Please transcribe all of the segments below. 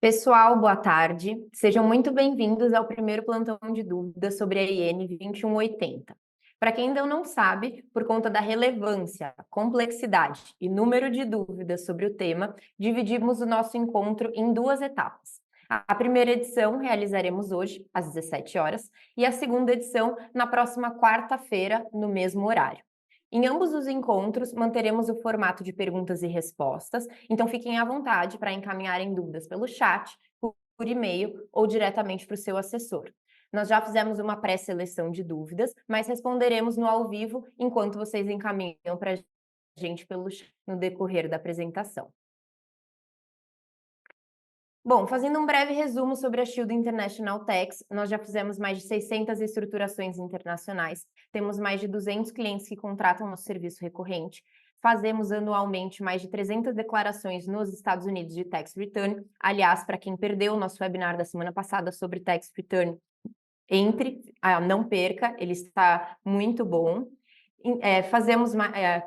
Pessoal, boa tarde. Sejam muito bem-vindos ao primeiro plantão de dúvidas sobre a IN 2180. Para quem ainda não sabe, por conta da relevância, complexidade e número de dúvidas sobre o tema, dividimos o nosso encontro em duas etapas. A primeira edição realizaremos hoje, às 17 horas, e a segunda edição na próxima quarta-feira, no mesmo horário. Em ambos os encontros, manteremos o formato de perguntas e respostas, então fiquem à vontade para encaminharem dúvidas pelo chat, por e-mail ou diretamente para o seu assessor. Nós já fizemos uma pré-seleção de dúvidas, mas responderemos no ao vivo enquanto vocês encaminham para a gente pelo chat no decorrer da apresentação. Bom, fazendo um breve resumo sobre a Shield International Tax, nós já fizemos mais de 600 estruturações internacionais, temos mais de 200 clientes que contratam nosso serviço recorrente, fazemos anualmente mais de 300 declarações nos Estados Unidos de Tax Return. Aliás, para quem perdeu o nosso webinar da semana passada sobre Tax Return, não perca, ele está muito bom.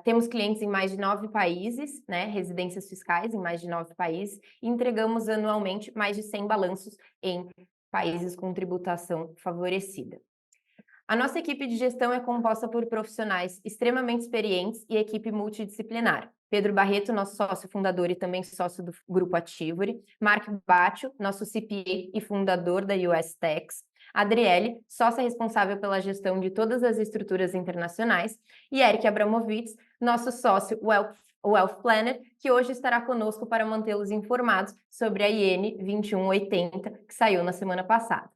Temos clientes em mais de 9 países, né, residências fiscais em mais de 9 países, e entregamos anualmente mais de 100 balanços em países com tributação favorecida. A nossa equipe de gestão é composta por profissionais extremamente experientes e equipe multidisciplinar. Pedro Barreto, nosso sócio fundador e também sócio do Grupo Ativory. Mark Baccio, nosso CPA e fundador da US Tax. Adriele, sócia responsável pela gestão de todas as estruturas internacionais. E Eric Abramovitz, nosso sócio Wealth Planner, que hoje estará conosco para mantê-los informados sobre a IN 2180, que saiu na semana passada.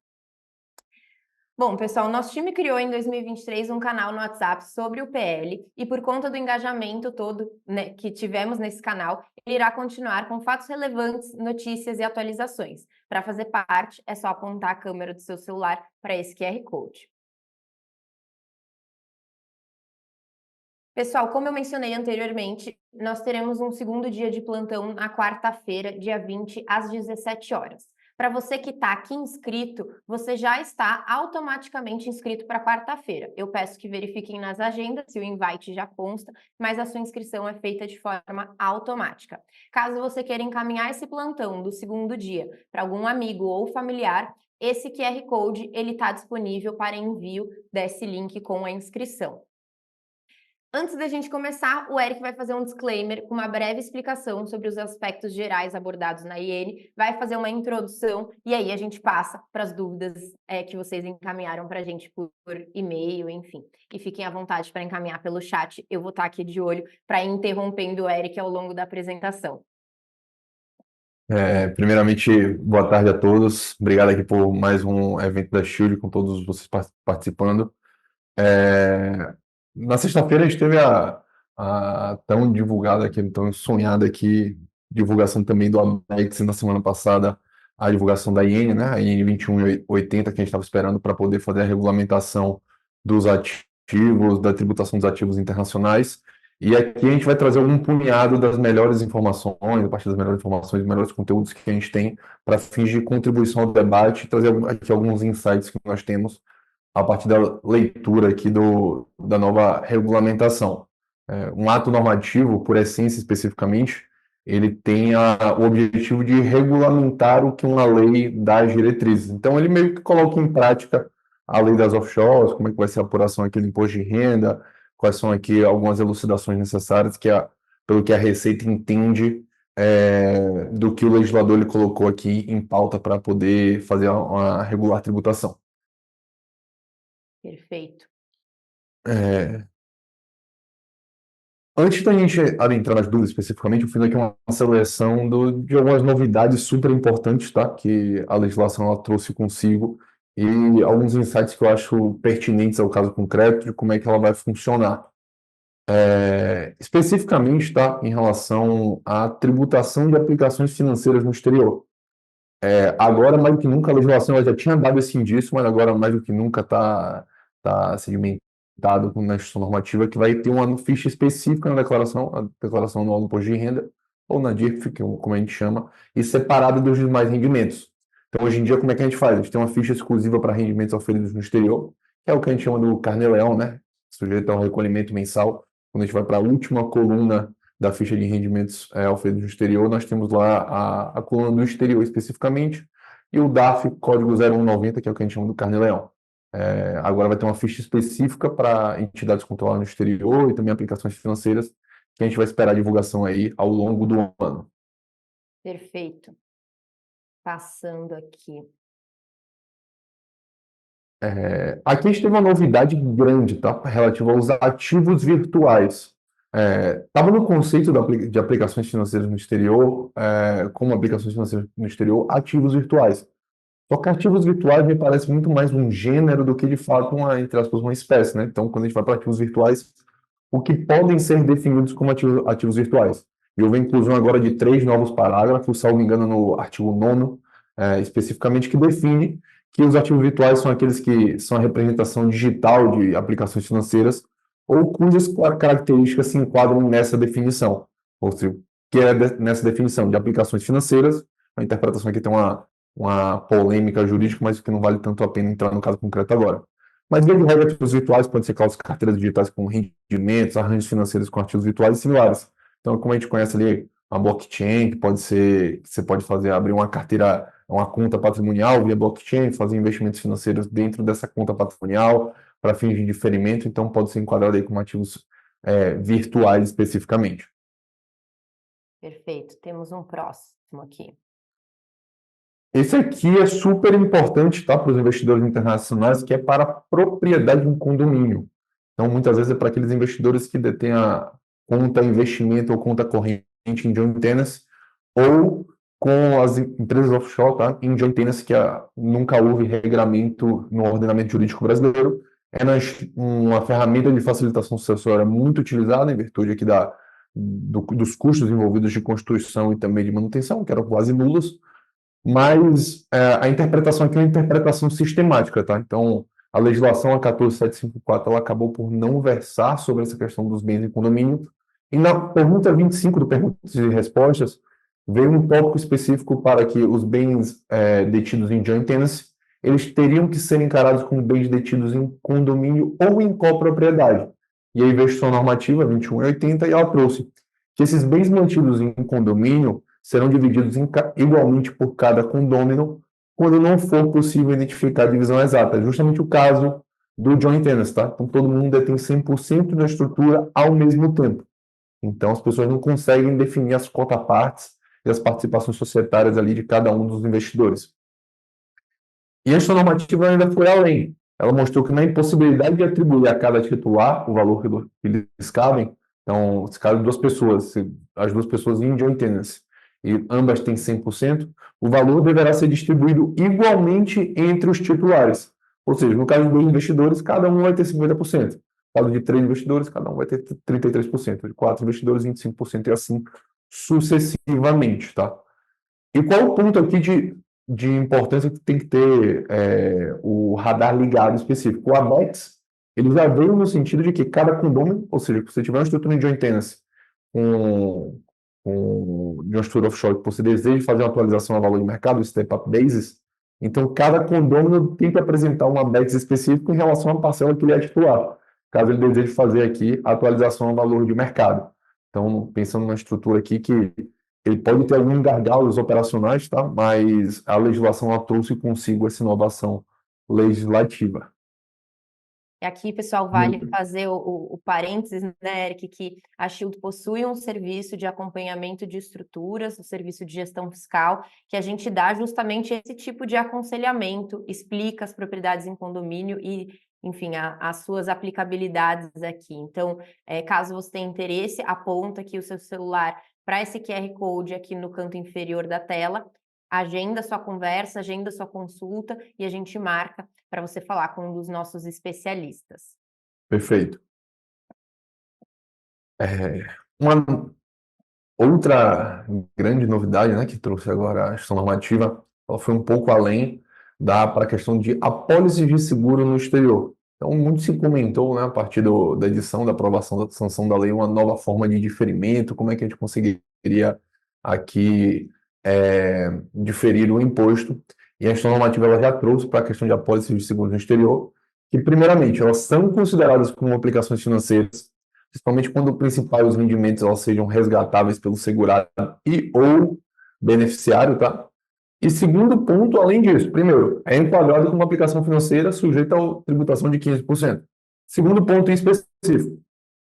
Bom, pessoal, nosso time criou em 2023 um canal no WhatsApp sobre o PL e por conta do engajamento todo, né, que tivemos nesse canal, ele irá continuar com fatos relevantes, notícias e atualizações. Para fazer parte, é só apontar a câmera do seu celular para esse QR Code. Pessoal, como eu mencionei anteriormente, nós teremos um segundo dia de plantão na quarta-feira, dia 20, às 17 horas. Para você que está aqui inscrito, você já está automaticamente inscrito para quarta-feira. Eu peço que verifiquem nas agendas se o invite já consta, mas a sua inscrição é feita de forma automática. Caso você queira encaminhar esse plantão do segundo dia para algum amigo ou familiar, esse QR Code ele está disponível para envio desse link com a inscrição. Antes da gente começar, o Eric vai fazer um disclaimer com uma breve explicação sobre os aspectos gerais abordados na IN, vai fazer uma introdução e aí a gente passa para as dúvidas que vocês encaminharam para a gente por e-mail, enfim. E fiquem à vontade para encaminhar pelo chat, eu vou estar aqui de olho para ir interrompendo o Eric ao longo da apresentação. Primeiramente, boa tarde a todos. Obrigado aqui por mais um evento da Shield, com todos vocês participando. Na sexta-feira a gente teve a tão divulgada aqui, tão sonhada aqui, divulgação também do Amex, na semana passada, a divulgação da IN, né? A IN 2180, que a gente estava esperando para poder fazer a regulamentação dos ativos, da tributação dos ativos internacionais. E aqui a gente vai trazer algum punhado das melhores informações, a partir das melhores informações, dos melhores conteúdos que a gente tem para fins de contribuição ao debate e trazer aqui alguns insights que nós temos a partir da leitura aqui da nova regulamentação. Um ato normativo, por essência especificamente, ele tem o objetivo de regulamentar o que uma lei dá às diretrizes. Então, ele meio que coloca em prática a lei das offshores, como é que vai ser a apuração aqui do imposto de renda, quais são aqui algumas elucidações necessárias pelo que a Receita entende do que o legislador ele colocou aqui em pauta para poder fazer uma regular tributação. Perfeito. Antes da gente adentrar nas dúvidas especificamente, eu fiz aqui uma seleção de algumas novidades super importantes, tá? Que a legislação ela trouxe consigo e alguns insights que eu acho pertinentes ao caso concreto de como é que ela vai funcionar. Especificamente, tá? Em relação à tributação de aplicações financeiras no exterior. Agora, mais do que nunca, a legislação ela já tinha dado esse indício, mas agora, mais do que nunca, está sedimentado com a instituição normativa que vai ter uma ficha específica na declaração, a declaração anual do imposto de renda, ou na DIRF, como a gente chama, e separada dos demais rendimentos. Então, hoje em dia, como é que a gente faz? A gente tem uma ficha exclusiva para rendimentos oferidos no exterior, que é o que a gente chama do carnê-leão, né? Sujeito ao recolhimento mensal. Quando a gente vai para a última coluna da ficha de rendimentos oferidos no exterior, nós temos lá a coluna do exterior especificamente, e o DARF código 0190, que é o que a gente chama do carnê-leão. Agora vai ter uma ficha específica para entidades controladas no exterior e também aplicações financeiras, que a gente vai esperar a divulgação aí ao longo do ano. Perfeito. Passando aqui. Aqui a gente teve uma novidade grande, tá? Relativa aos ativos virtuais. Estava no conceito de aplicações financeiras no exterior, como aplicações financeiras no exterior, ativos virtuais. Só que ativos virtuais me parece muito mais um gênero do que, de fato, entre aspas, uma espécie, né? Então, quando a gente vai para ativos virtuais, o que podem ser definidos como ativos virtuais? E houve a inclusão agora de 3 novos parágrafos, salvo me engano, no artigo 9º, especificamente, que define que os ativos virtuais são aqueles que são a representação digital de aplicações financeiras ou cujas características se enquadram nessa definição. Ou seja, que é nessa definição de aplicações financeiras, a interpretação aqui tem uma polêmica jurídica, mas que não vale tanto a pena entrar no caso concreto agora. Mas, via de regra, ativos virtuais podem ser aquelas carteiras digitais com rendimentos, arranjos financeiros com ativos virtuais e similares. Então, como a gente conhece ali, a blockchain, que pode ser, você pode abrir uma carteira, uma conta patrimonial via blockchain, fazer investimentos financeiros dentro dessa conta patrimonial para fins de diferimento, então pode ser enquadrado aí como ativos virtuais especificamente. Perfeito. Temos um próximo aqui. Esse aqui é super importante, tá, para os investidores internacionais, que é para a propriedade de um condomínio. Então, muitas vezes é para aqueles investidores que detêm a conta investimento ou conta corrente em joint tenancy, ou com as empresas offshore, tá, em joint tenancy, que nunca houve regramento no ordenamento jurídico brasileiro. É uma ferramenta de facilitação sucessória muito utilizada em virtude aqui dos custos envolvidos de construção e também de manutenção, que eram quase nulos. Mas a interpretação aqui é uma interpretação sistemática, tá? Então, a legislação, a 14754, ela acabou por não versar sobre essa questão dos bens em condomínio. E na pergunta 25 do Perguntas e Respostas, veio um tópico específico para que os bens detidos em joint tenancy, eles teriam que ser encarados como bens detidos em condomínio ou em copropriedade. E aí veio a Instituição Normativa 2180 e ela trouxe que esses bens mantidos em condomínio serão divididos igualmente por cada condômino quando não for possível identificar a divisão exata. É justamente o caso do joint tenancy, tá? Então, todo mundo detém 100% da estrutura ao mesmo tempo. Então, as pessoas não conseguem definir as cotapartes e as participações societárias ali de cada um dos investidores. E esta normativa ainda foi além. Ela mostrou que na impossibilidade de atribuir a cada titular o valor que lhes cabem, então, se cabe duas pessoas, se as duas pessoas em joint tenancy, e ambas têm 100%, o valor deverá ser distribuído igualmente entre os titulares. Ou seja, no caso de 2 investidores, cada um vai ter 50%. No caso de 3 investidores, cada um vai ter 33%. De 4 investidores, 25%, e assim sucessivamente, tá? E qual o ponto aqui de importância que tem que ter o radar ligado específico? O ABEX, ele já veio no sentido de que cada condômino, ou seja, se você tiver uma estrutura de joint tenancy de uma estrutura offshore que você deseja fazer uma atualização a valor de mercado, o step-up basis, então cada condômino tem que apresentar um ABEX específico em relação à parcela que ele é titular, caso ele deseje fazer aqui a atualização a valor de mercado. Então, pensando numa estrutura aqui que ele pode ter alguns gargalos operacionais, tá? Mas a legislação ela trouxe consigo essa inovação legislativa. E aqui, pessoal, vale fazer o parênteses, né, Eric, que a Shield possui um serviço de acompanhamento de estruturas, um serviço de gestão fiscal, que a gente dá justamente esse tipo de aconselhamento, explica as propriedades em condomínio e, enfim, as suas aplicabilidades aqui. Então, caso você tenha interesse, aponta aqui o seu celular para esse QR Code aqui no canto inferior da tela, agenda sua conversa, agenda sua consulta e a gente marca para você falar com um dos nossos especialistas. Perfeito. Uma outra grande novidade, né, que trouxe agora a gestão normativa, ela foi um pouco além para a questão de apólices de seguro no exterior. Então, muito se comentou, né, a partir da edição, da aprovação da sanção da lei, uma nova forma de diferimento, como é que a gente conseguiria aqui diferir o imposto. E a gestão normativa ela já trouxe para a questão de apólices de seguro no exterior, que, primeiramente, elas são consideradas como aplicações financeiras, principalmente quando principais os rendimentos elas sejam resgatáveis pelo segurado e ou beneficiário, tá? E segundo ponto, além disso, primeiro, é enquadrado como uma aplicação financeira sujeita à tributação de 15%. Segundo ponto em específico,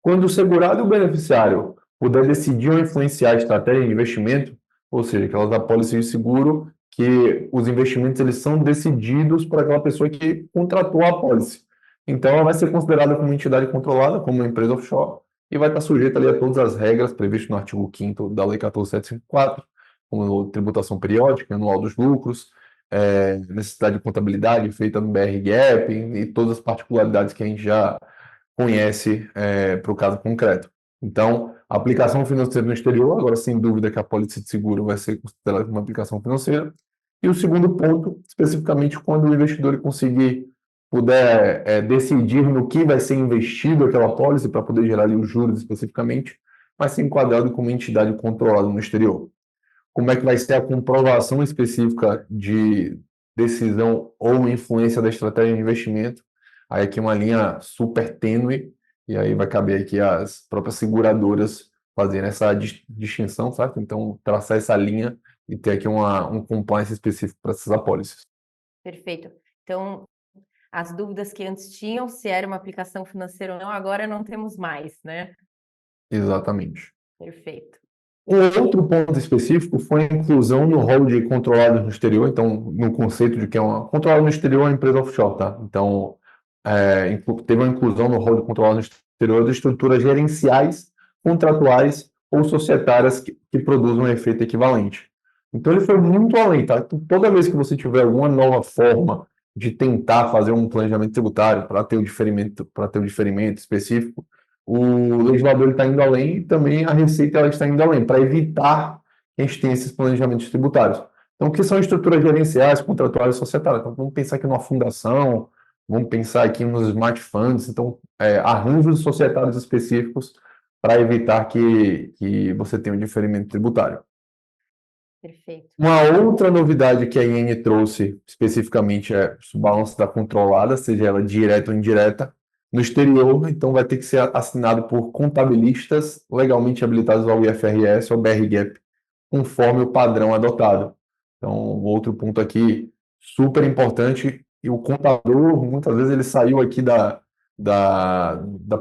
quando o segurado e o beneficiário puder decidir ou influenciar a estratégia de investimento, ou seja, aquelas apólices de seguro, que os investimentos eles são decididos por aquela pessoa que contratou a apólice. Então, ela vai ser considerada como entidade controlada, como uma empresa offshore, e vai estar sujeita ali a todas as regras previstas no artigo 5º da Lei 14.754, como tributação periódica, anual dos lucros, necessidade de contabilidade feita no BR-GAAP e todas as particularidades que a gente já conhece para o caso concreto. Então, a aplicação financeira no exterior, agora sem dúvida que a pólice de seguro vai ser considerada uma aplicação financeira. E o segundo ponto, especificamente quando o investidor conseguir, puder decidir no que vai ser investido aquela pólice para poder gerar ali os juros especificamente, vai ser enquadrado como entidade controlada no exterior. Como é que vai ser a comprovação específica de decisão ou influência da estratégia de investimento? Aí aqui uma linha super tênue, e aí vai caber aqui as próprias seguradoras fazerem essa distinção, certo? Então, traçar essa linha e ter aqui um compliance específico para essas apólices. Perfeito. Então, as dúvidas que antes tinham, se era uma aplicação financeira ou não, agora não temos mais, né? Exatamente. Perfeito. Um outro ponto específico foi a inclusão no rol de controlados no exterior, então, no conceito de que é uma controlada no exterior é uma empresa offshore, tá? Então, teve uma inclusão no rol de controlados no exterior de estruturas gerenciais, contratuais ou societárias que produzam um efeito equivalente. Então, ele foi muito além, tá? Então, toda vez que você tiver alguma nova forma de tentar fazer um planejamento tributário para ter o diferimento específico, o legislador está indo além e também a Receita ela está indo além, para evitar que a gente tenha esses planejamentos tributários. Então, o que são estruturas gerenciais, contratuais e societárias? Então, vamos pensar aqui numa fundação, vamos pensar aqui nos smart funds, então, arranjos societários específicos para evitar que você tenha um diferimento tributário. Perfeito. Uma outra novidade que a IN trouxe especificamente é o balanço da controlada, seja ela direta ou indireta, no exterior, então vai ter que ser assinado por contabilistas legalmente habilitados ao IFRS ou BR-GAAP, conforme o padrão adotado. Então, outro ponto aqui super importante, e o contador, muitas vezes ele saiu aqui da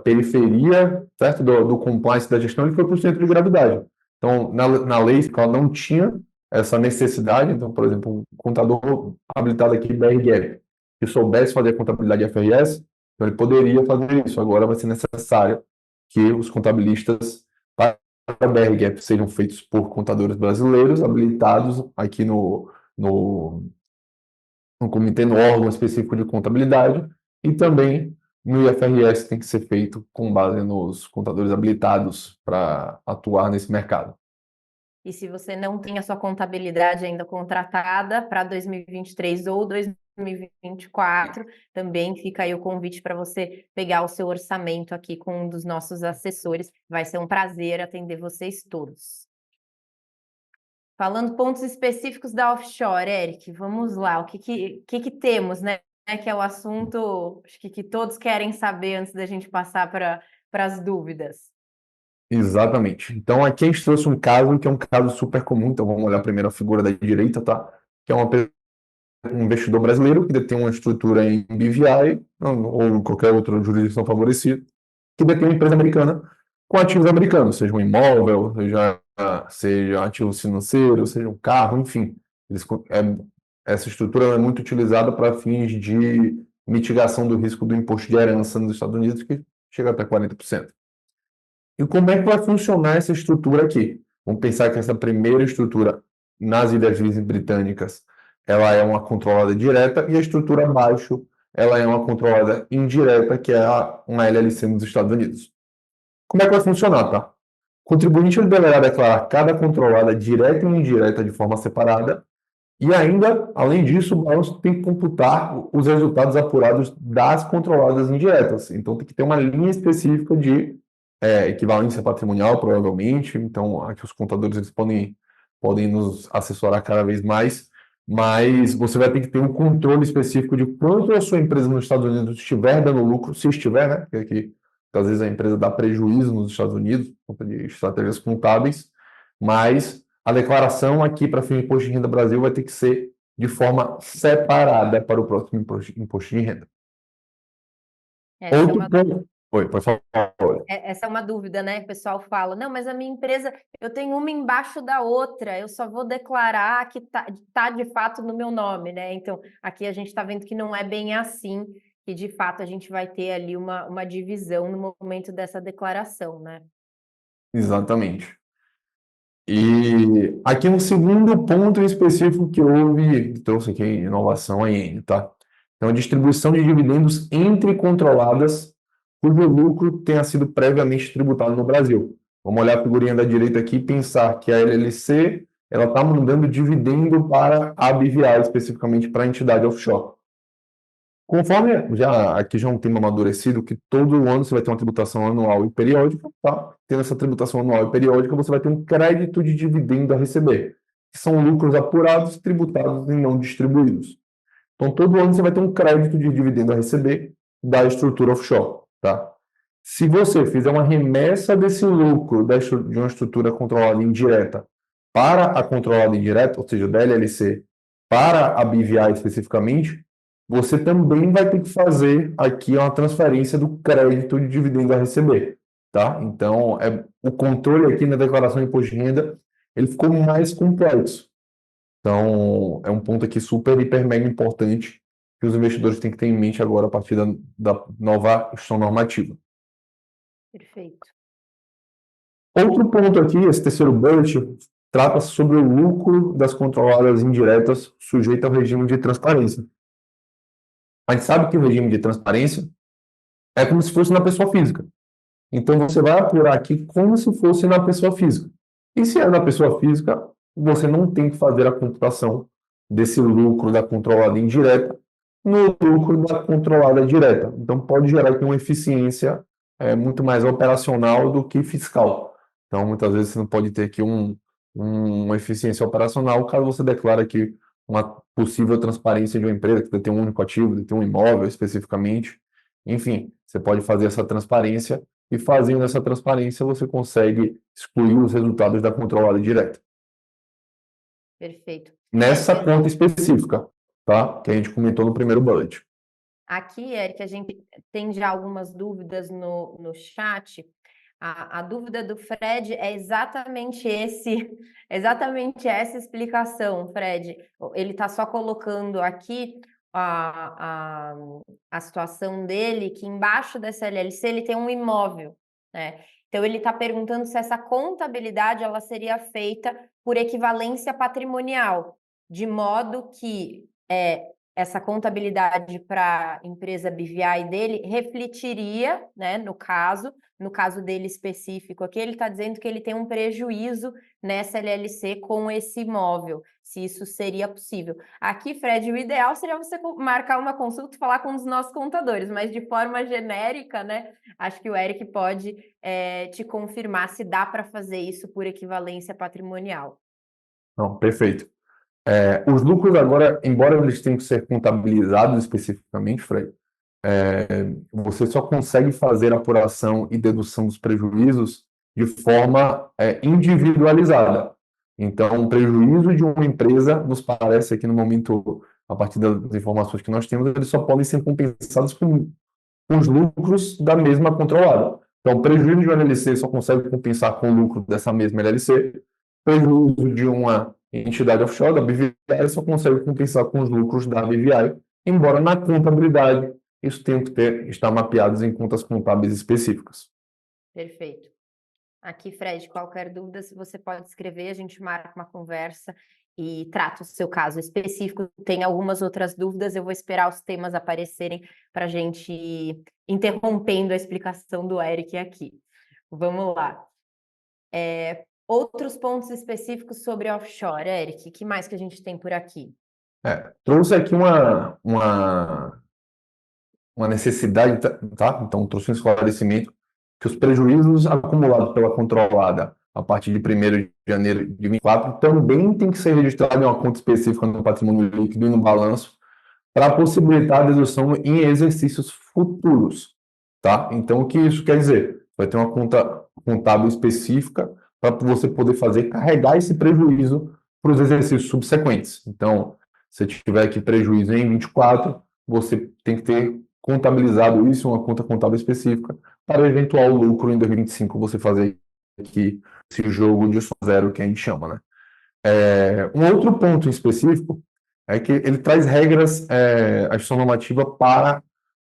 periferia, certo? Do compliance da gestão, ele foi para o centro de gravidade. Então, na lei, ela não tinha essa necessidade. Então, por exemplo, um contador habilitado aqui, BR-GAAP, que soubesse fazer a contabilidade FRS, então ele poderia fazer isso. Agora vai ser necessário que os contabilistas para a BR-GAAP sejam feitos por contadores brasileiros habilitados aqui no comitê, no órgão específico de contabilidade, e também no IFRS tem que ser feito com base nos contadores habilitados para atuar nesse mercado. E se você não tem a sua contabilidade ainda contratada para 2023 ou 2024, também fica aí o convite para você pegar o seu orçamento aqui com um dos nossos assessores. Vai ser um prazer atender vocês todos. Falando pontos específicos da offshore, Eric, vamos lá. O que temos, né? Que é o assunto, acho que todos querem saber antes da gente passar para as dúvidas. Exatamente. Então, aqui a gente trouxe um caso que é um caso super comum. Então, vamos olhar primeiro a figura da direita, tá? Que é um investidor brasileiro que detém uma estrutura em BVI ou em qualquer outra jurisdição favorecida, que detém uma empresa americana com ativos americanos, seja um imóvel, seja ativos financeiros, seja um carro, enfim. Essa estrutura é muito utilizada para fins de mitigação do risco do imposto de herança nos Estados Unidos, que chega até 40%. E como é que vai funcionar essa estrutura aqui? Vamos pensar que essa primeira estrutura nas Ilhas Virgens Britânicas, ela é uma controlada direta, e a estrutura abaixo, ela é uma controlada indireta, que é uma LLC nos Estados Unidos. Como é que vai funcionar, tá? O contribuinte ele deverá declarar cada controlada direta e indireta de forma separada, e ainda, além disso, o balanço tem que computar os resultados apurados das controladas indiretas. Então, tem que ter uma linha específica de equivalência patrimonial, provavelmente. Então, aqui os contadores eles podem nos assessorar cada vez mais, mas você vai ter que ter um controle específico de quanto a sua empresa nos Estados Unidos estiver dando lucro, se estiver, né? Porque aqui Às vezes a empresa dá prejuízo nos Estados Unidos, por conta de estratégias contábeis, mas a declaração aqui para fim de imposto de renda Brasil vai ter que ser de forma separada para o próximo imposto de renda. Essa é Outro uma ponto. Oi, pode falar. Essa é uma dúvida, né? O pessoal fala, não, mas a minha empresa, eu tenho uma embaixo da outra, eu só vou declarar que tá de fato no meu nome, né? Então, aqui a gente está vendo que não é bem assim, que de fato a gente vai ter ali uma divisão no momento dessa declaração, né? Exatamente. E aqui um segundo ponto em específico que trouxe aqui inovação a IN, tá? Então, a distribuição de dividendos entre controladas cujo lucro tenha sido previamente tributado no Brasil. Vamos olhar a figurinha da direita aqui e pensar que a LLC ela está mandando dividendo para a BVI, especificamente para a entidade offshore. Conforme aqui já é um tema amadurecido, que todo ano você vai ter uma tributação anual e periódica, tá? Tendo essa tributação anual e periódica, você vai ter um crédito de dividendo a receber, que são lucros apurados, tributados e não distribuídos. Então, todo ano você vai ter um crédito de dividendo a receber da estrutura offshore, tá? Se você fizer uma remessa desse lucro de uma estrutura controlada indireta para a controlada indireta, ou seja, da LLC para a BVI especificamente, você também vai ter que fazer aqui uma transferência do crédito de dividendo a receber, tá? Então, o controle aqui na declaração de imposto de renda, ele ficou mais complexo. Então, é um ponto aqui super, hiper, mega importante que os investidores têm que ter em mente agora a partir da nova instituição normativa. Perfeito. Outro ponto aqui, esse terceiro bullet, trata sobre o lucro das controladas indiretas sujeito ao regime de transparência. A gente sabe que o regime de transparência é como se fosse na pessoa física. Então, você vai apurar aqui como se fosse na pessoa física. E se é na pessoa física, você não tem que fazer a computação desse lucro da controlada indireta no lucro da controlada direta. Então, pode gerar aqui uma eficiência muito mais operacional do que fiscal. Então, muitas vezes você não pode ter aqui uma eficiência operacional caso você declare aqui uma possível transparência de uma empresa que tem um único ativo, tem um imóvel especificamente. Enfim, você pode fazer essa transparência e fazendo essa transparência você consegue excluir os resultados da controlada direta. Perfeito. Nessa conta específica, tá? Que a gente comentou no primeiro bullet. Aqui, Eric, a gente tem já algumas dúvidas no chat. A dúvida do Fred é exatamente essa explicação, Fred. Ele está só colocando aqui a, a, a situação dele, que embaixo dessa LLC ele tem um imóvel, né? Então ele está perguntando se essa contabilidade ela seria feita por equivalência patrimonial, de modo que essa contabilidade para a empresa BVI dele refletiria, né, no caso dele específico aqui, ele está dizendo que ele tem um prejuízo nessa LLC com esse imóvel, se isso seria possível. Aqui, Fred, o ideal seria você marcar uma consulta e falar com um dos nossos contadores, mas de forma genérica, né, acho que o Eric pode te confirmar se dá para fazer isso por equivalência patrimonial. Não, perfeito. Os lucros agora, embora eles tenham que ser contabilizados especificamente, Fred, você só consegue fazer a apuração e dedução dos prejuízos de forma individualizada. Então, o prejuízo de uma empresa, nos parece aqui no momento, a partir das informações que nós temos, eles só podem ser compensados com os lucros da mesma controlada. Então, o prejuízo de uma LLC só consegue compensar com o lucro dessa mesma LLC, prejuízo de uma entidade offshore, da BVI, só consegue compensar com os lucros da BVI, embora na contabilidade isso tenha que estar mapeado em contas contábeis específicas. Perfeito. Aqui, Fred, qualquer dúvida, se você pode escrever, a gente marca uma conversa e trata o seu caso específico. Tem algumas outras dúvidas, eu vou esperar os temas aparecerem para a gente ir interrompendo a explicação do Eric aqui. Vamos lá. Outros pontos específicos sobre offshore, Eric, o que mais que a gente tem por aqui? Trouxe aqui uma necessidade, tá? Então, trouxe um esclarecimento que os prejuízos acumulados pela controlada a partir de 1º de janeiro de 2024 também tem que ser registrado em uma conta específica no patrimônio líquido e no balanço para possibilitar a dedução em exercícios futuros. tá? Então, o que isso quer dizer? Vai ter uma conta contábil específica para você poder carregar esse prejuízo para os exercícios subsequentes. Então, se tiver aqui prejuízo em 24, você tem que ter contabilizado isso em uma conta contábil específica para eventual lucro em 2025 você fazer aqui esse jogo de soma zero que a gente chama, né? Um outro ponto em específico é que ele traz regras, a gestão normativa para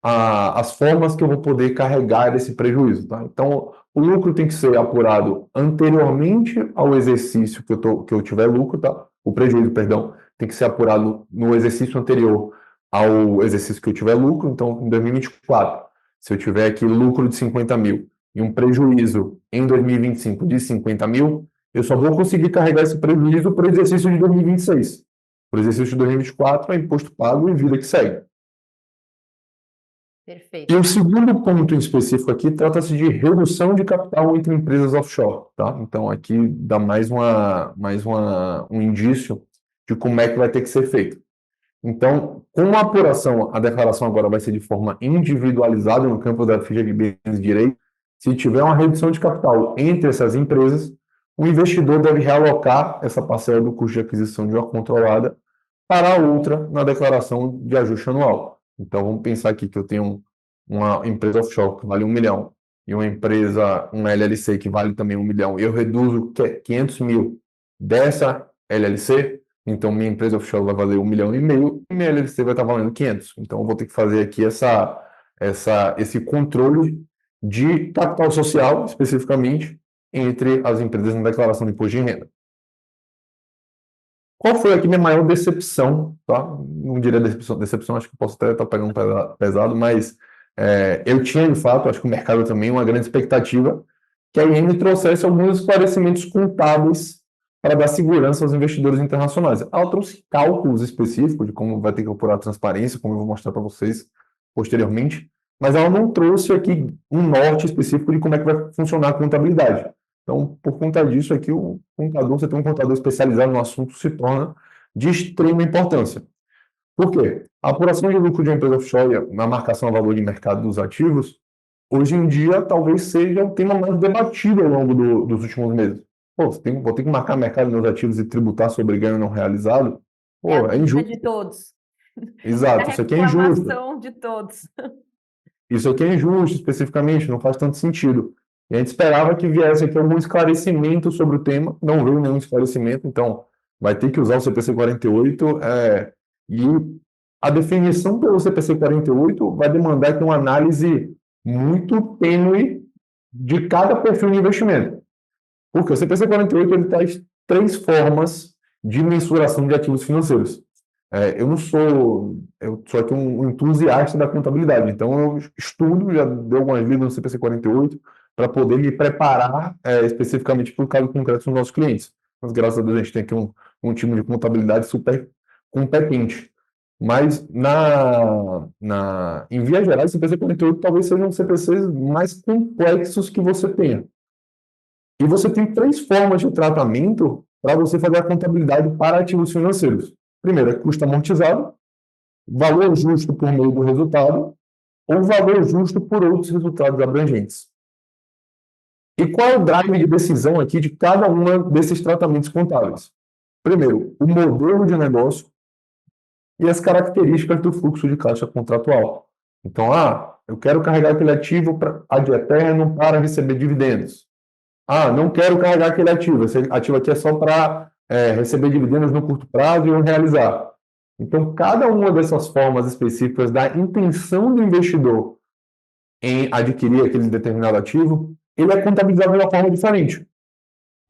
as formas que eu vou poder carregar esse prejuízo, tá? Então, o lucro tem que ser apurado anteriormente ao exercício que eu tiver lucro, tá? O prejuízo, perdão, tem que ser apurado no exercício anterior ao exercício que eu tiver lucro. Então, em 2024, se eu tiver aqui lucro de 50 mil e um prejuízo em 2025 de 50 mil, eu só vou conseguir carregar esse prejuízo para o exercício de 2026. Para o exercício de 2024, é imposto pago e vida que segue. E Perfeito. o segundo ponto em específico aqui trata-se de redução de capital entre empresas offshore, tá? Então aqui dá um indício de como é que vai ter que ser feito. Então, com a apuração, a declaração agora vai ser de forma individualizada no campo da ficha de bens de direito. Se tiver uma redução de capital entre essas empresas, o investidor deve realocar essa parcela do custo de aquisição de uma controlada para a outra na declaração de ajuste anual. Então, vamos pensar aqui que eu tenho uma empresa offshore que vale 1 milhão e uma LLC que vale também 1 milhão, e eu reduzo 500 mil dessa LLC, então minha empresa offshore vai valer 1,5 milhão e minha LLC vai estar valendo 500. Então, eu vou ter que fazer aqui esse controle de capital social, especificamente, entre as empresas na declaração de imposto de renda. Qual foi aqui minha maior decepção, tá? Não diria decepção, acho que posso até estar pegando pesado, mas eu tinha, de fato, acho que o mercado também, uma grande expectativa que a IN trouxesse alguns esclarecimentos contábeis para dar segurança aos investidores internacionais. Ela trouxe cálculos específicos de como vai ter que apurar a transparência, como eu vou mostrar para vocês posteriormente, mas ela não trouxe aqui um norte específico de como é que vai funcionar a contabilidade. Então, por conta disso, aqui você tem um contador especializado no assunto, se torna de extrema importância. Por quê? A apuração de lucro de uma empresa offshore, na marcação a valor de mercado dos ativos, hoje em dia talvez seja o tema mais debatido ao longo dos últimos meses. Pô, vou ter que marcar mercado nos ativos e tributar sobre ganho não realizado? É a Pô, é dúvida injusto. de todos, é a Exato, isso aqui é injusto. reclamação de todos. Isso aqui é injusto, especificamente, não faz tanto sentido. E a gente esperava que viesse aqui algum esclarecimento sobre o tema, não veio nenhum esclarecimento, então vai ter que usar o CPC 48, e a definição pelo CPC 48 vai demandar aqui uma análise muito tênue de cada perfil de investimento. Porque o CPC 48 ele traz 3 formas de mensuração de ativos financeiros. Eu sou aqui um entusiasta da contabilidade, então eu estudo, já dei algumas lidas no CPC 48 para poder me preparar especificamente para o caso concreto dos nossos clientes. Mas graças a Deus a gente tem aqui um time de contabilidade super competente. Mas em via geral, o CPC 48 talvez seja um CPCs mais complexos que você tenha. E você tem 3 formas de tratamento para você fazer a contabilidade para ativos financeiros. Primeiro é custo amortizado, valor justo por meio do resultado, ou valor justo por outros resultados abrangentes. E qual é o drive de decisão aqui de cada um desses tratamentos contábeis? Primeiro, o modelo de negócio e as características do fluxo de caixa contratual. Então, eu quero carregar aquele ativo ad eterno para receber dividendos. Não quero carregar aquele ativo. Esse ativo aqui é só para receber dividendos no curto prazo e eu realizar. Então, cada uma dessas formas específicas da intenção do investidor em adquirir aquele determinado ativo, ele é contabilizado de uma forma diferente.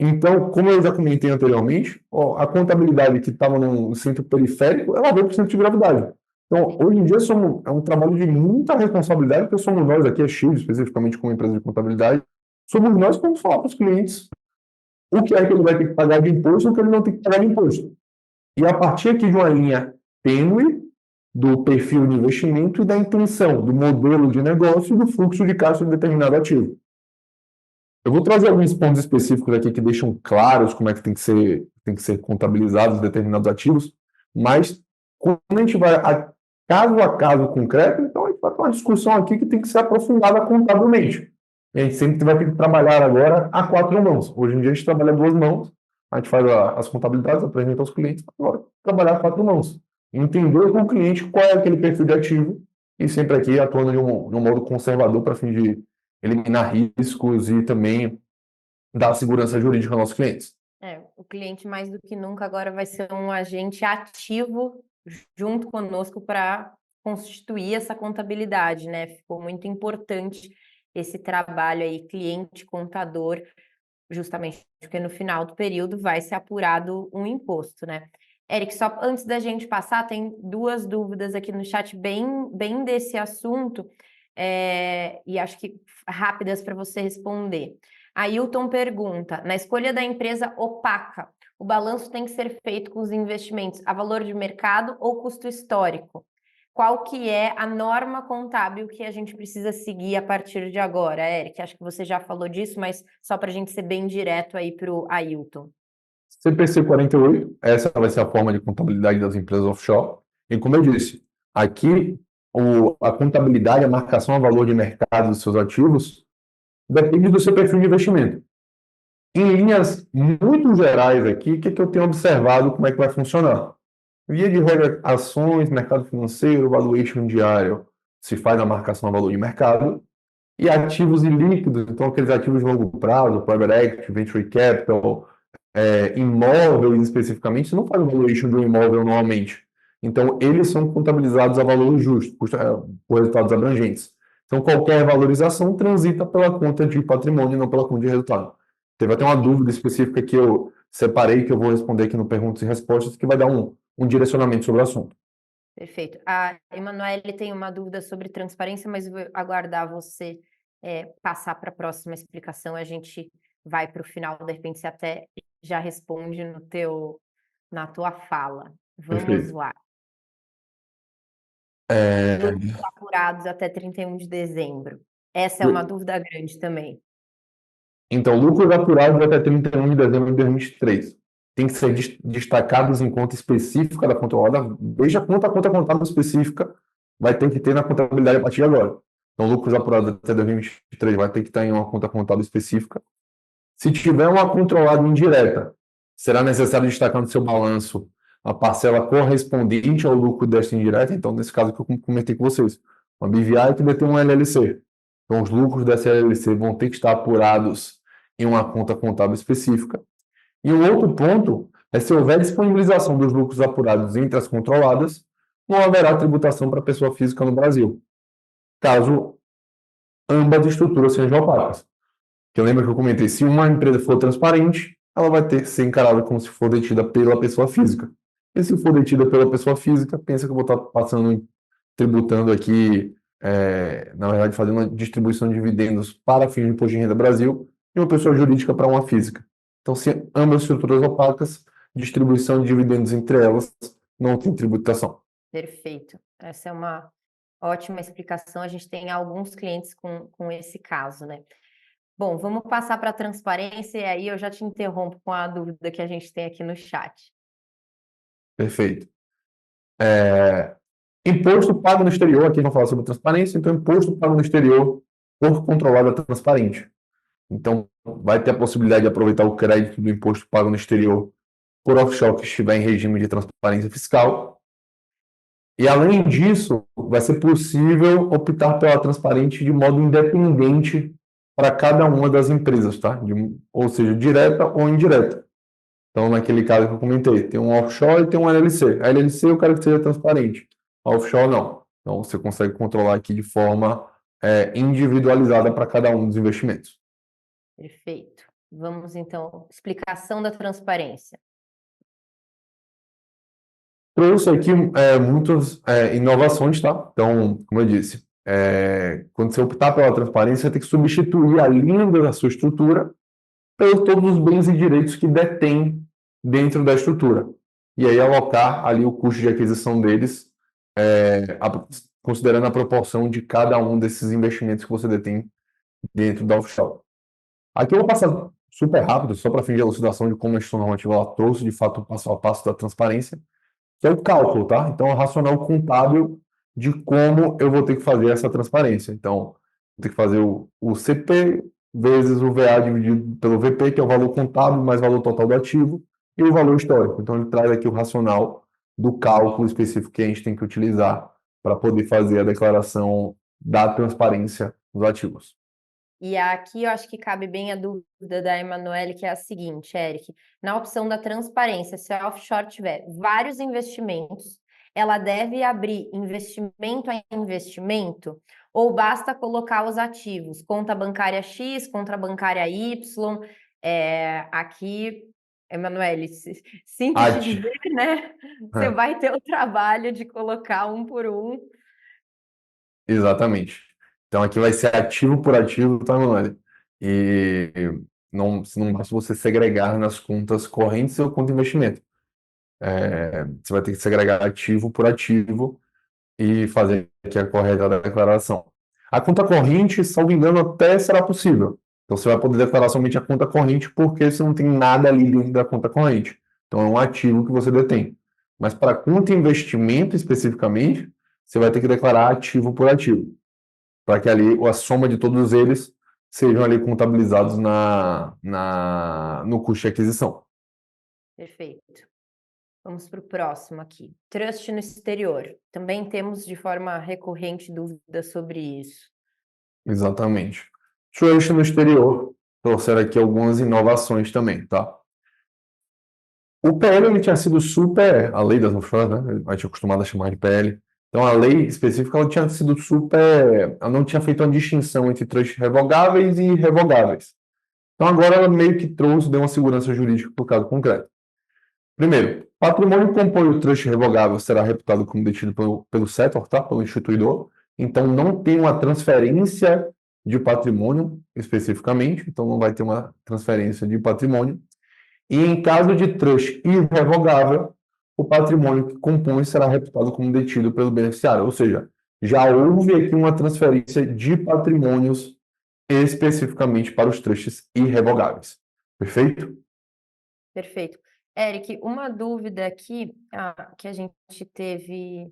Então, como eu já comentei anteriormente, a contabilidade que estava no centro periférico, ela veio para o centro de gravidade. Então, hoje em dia, é um trabalho de muita responsabilidade, porque somos nós aqui, a X, especificamente como empresa de contabilidade, somos nós que vamos falar para os clientes o que é que ele vai ter que pagar de imposto e o que ele não tem que pagar de imposto. E a partir aqui de uma linha tênue do perfil de investimento e da intenção, do modelo de negócio e do fluxo de caixa de determinado ativo. Eu vou trazer alguns pontos específicos aqui que deixam claros como é que tem que ser contabilizados determinados ativos, mas quando a gente vai caso a caso concreto, então a gente vai ter uma discussão aqui que tem que ser aprofundada contabilmente. A gente sempre vai ter que trabalhar agora a quatro mãos. Hoje em dia a gente trabalha a duas mãos, a gente faz as contabilidades, apresenta aos clientes, agora trabalhar a quatro mãos. Entender com o cliente qual é aquele perfil de ativo e sempre aqui atuando de um modo conservador para fim de eliminar riscos e também dar segurança jurídica aos nossos clientes. O cliente mais do que nunca agora vai ser um agente ativo junto conosco para constituir essa contabilidade, né? Ficou muito importante esse trabalho aí, cliente, contador, justamente porque no final do período vai ser apurado um imposto, né? Eric, só antes da gente passar, tem duas dúvidas aqui no chat bem desse assunto, e acho que rápidas para você responder. Ailton pergunta: na escolha da empresa opaca, o balanço tem que ser feito com os investimentos a valor de mercado ou custo histórico? Qual que é a norma contábil que a gente precisa seguir a partir de agora, Eric? Acho que você já falou disso, mas só para a gente ser bem direto aí para o Ailton. CPC 48, essa vai ser a forma de contabilidade das empresas offshore. E como eu disse, aqui a contabilidade, a marcação a valor de mercado dos seus ativos, depende do seu perfil de investimento. Em linhas muito gerais aqui, o que eu tenho observado, como é que vai funcionar? Via de regra, ações, mercado financeiro, valuation diário, se faz a marcação a valor de mercado, e ativos ilíquidos, então aqueles ativos de longo prazo, private equity, venture capital, imóveis especificamente, você não faz o valuation de um imóvel normalmente. Então, eles são contabilizados a valor justo, por resultados abrangentes. Então, qualquer valorização transita pela conta de patrimônio, não pela conta de resultado. Teve até uma dúvida específica que eu separei, que eu vou responder aqui no Perguntas e Respostas, que vai dar um direcionamento sobre o assunto. Perfeito. A Emanuele tem uma dúvida sobre transparência, mas eu vou aguardar você passar para a próxima explicação. A gente vai para o final, de repente você até já responde na tua fala. Vamos Perfeito. lá. É, Lucros apurados até 31 de dezembro. Essa é uma dúvida grande também. Então, lucros apurados até 31 de dezembro de 2023. Tem que ser destacados em conta específica da controlada. Veja a conta contábil específica vai ter que ter na contabilidade a partir de agora. Então, lucros apurados até 2023 vai ter que estar em uma conta contábil específica. Se tiver uma controlada indireta, será necessário destacar no seu balanço a parcela correspondente ao lucro desta indireta. Então, nesse caso que eu comentei com vocês, uma BVI que detém um LLC. Então, os lucros dessa LLC vão ter que estar apurados em uma conta contábil específica. E um outro ponto é se houver disponibilização dos lucros apurados entre as controladas, não haverá tributação para a pessoa física no Brasil, caso ambas estruturas sejam opacas. Que eu lembro que eu comentei, se uma empresa for transparente, ela vai ter que ser encarada como se for detida pela pessoa física. E se for detida pela pessoa física, pensa que eu vou estar tributando aqui, na verdade, fazendo uma distribuição de dividendos para fins de imposto de renda Brasil e uma pessoa jurídica para uma física. Então, se ambas estruturas opacas, distribuição de dividendos entre elas não tem tributação. Perfeito. Essa é uma ótima explicação. A gente tem alguns clientes com esse caso, né? Bom, vamos passar para a transparência e aí eu já te interrompo com a dúvida que a gente tem aqui no chat. Perfeito. Imposto pago no exterior, aqui vamos falar sobre transparência, então imposto pago no exterior por controlada transparente. Então, vai ter a possibilidade de aproveitar o crédito do imposto pago no exterior por offshore que estiver em regime de transparência fiscal. E, além disso, vai ser possível optar pela transparente de modo independente para cada uma das empresas, tá? Ou seja, direta ou indireta. Então, naquele caso que eu comentei, tem um offshore e tem um LLC. A LLC eu quero que seja transparente. A offshore não. Então, você consegue controlar aqui de forma individualizada para cada um dos investimentos. Perfeito. Vamos então, explicação da transparência. Trouxe aqui muitas inovações, tá? Então, como eu disse, quando você optar pela transparência, você tem que substituir a linha da sua estrutura por todos os bens e direitos que detém dentro da estrutura. E aí alocar ali o custo de aquisição deles, considerando a proporção de cada um desses investimentos que você detém dentro da offshore. Aqui eu vou passar super rápido, só para fim de elucidação de como a instituição normativa ela trouxe, de fato, o passo a passo da transparência, que é o cálculo, tá? Então, o racional contábil de como eu vou ter que fazer essa transparência. Então, vou ter que fazer o CP vezes o VA dividido pelo VP, que é o valor contábil mais valor total do ativo, e o valor histórico. Então, ele traz aqui o racional do cálculo específico que a gente tem que utilizar para poder fazer a declaração da transparência dos ativos. E aqui eu acho que cabe bem a dúvida da Emanuele, que é a seguinte, Eric, na opção da transparência, se a offshore tiver vários investimentos, ela deve abrir investimento a investimento ou basta colocar os ativos, conta bancária X, conta bancária Y, aqui, Emanuele, sinto te AT, dizer, né? Você é, vai ter o trabalho de colocar um por um. exatamente. Então, aqui vai ser ativo por ativo, tá, Manuel? E não basta você segregar nas contas correntes ou conta de investimento. Você vai ter que segregar ativo por ativo e fazer aqui a correta declaração. A conta corrente, salvo engano, até será possível. Então você vai poder declarar somente a conta corrente porque você não tem nada ali dentro da conta corrente. Então é um ativo que você detém. Mas para a conta investimento especificamente, você vai ter que declarar ativo por ativo, para que ali a soma de todos eles sejam ali contabilizados no custo de aquisição. Perfeito. Vamos para o próximo aqui. Trust no exterior. Também temos de forma recorrente dúvidas sobre isso. Exatamente. Trust no exterior, trouxeram aqui algumas inovações também, tá? O PL ele tinha sido super, a lei das offshore, né? A gente é acostumado a chamar de PL. Então a lei específica ela tinha sido super, ela não tinha feito uma distinção entre trusts revogáveis e irrevogáveis. Então agora ela meio que trouxe, deu uma segurança jurídica para o caso concreto. Primeiro, patrimônio que compõe o trust revogável será reputado como detido pelo setor, tá? Pelo instituidor. Então não tem uma transferência de patrimônio especificamente, então não vai ter uma transferência de patrimônio. E em caso de trust irrevogável, o patrimônio que compõe será reputado como detido pelo beneficiário. Ou seja, já houve aqui uma transferência de patrimônios especificamente para os trusts irrevogáveis. Perfeito? Perfeito. Eric, uma dúvida aqui que a gente teve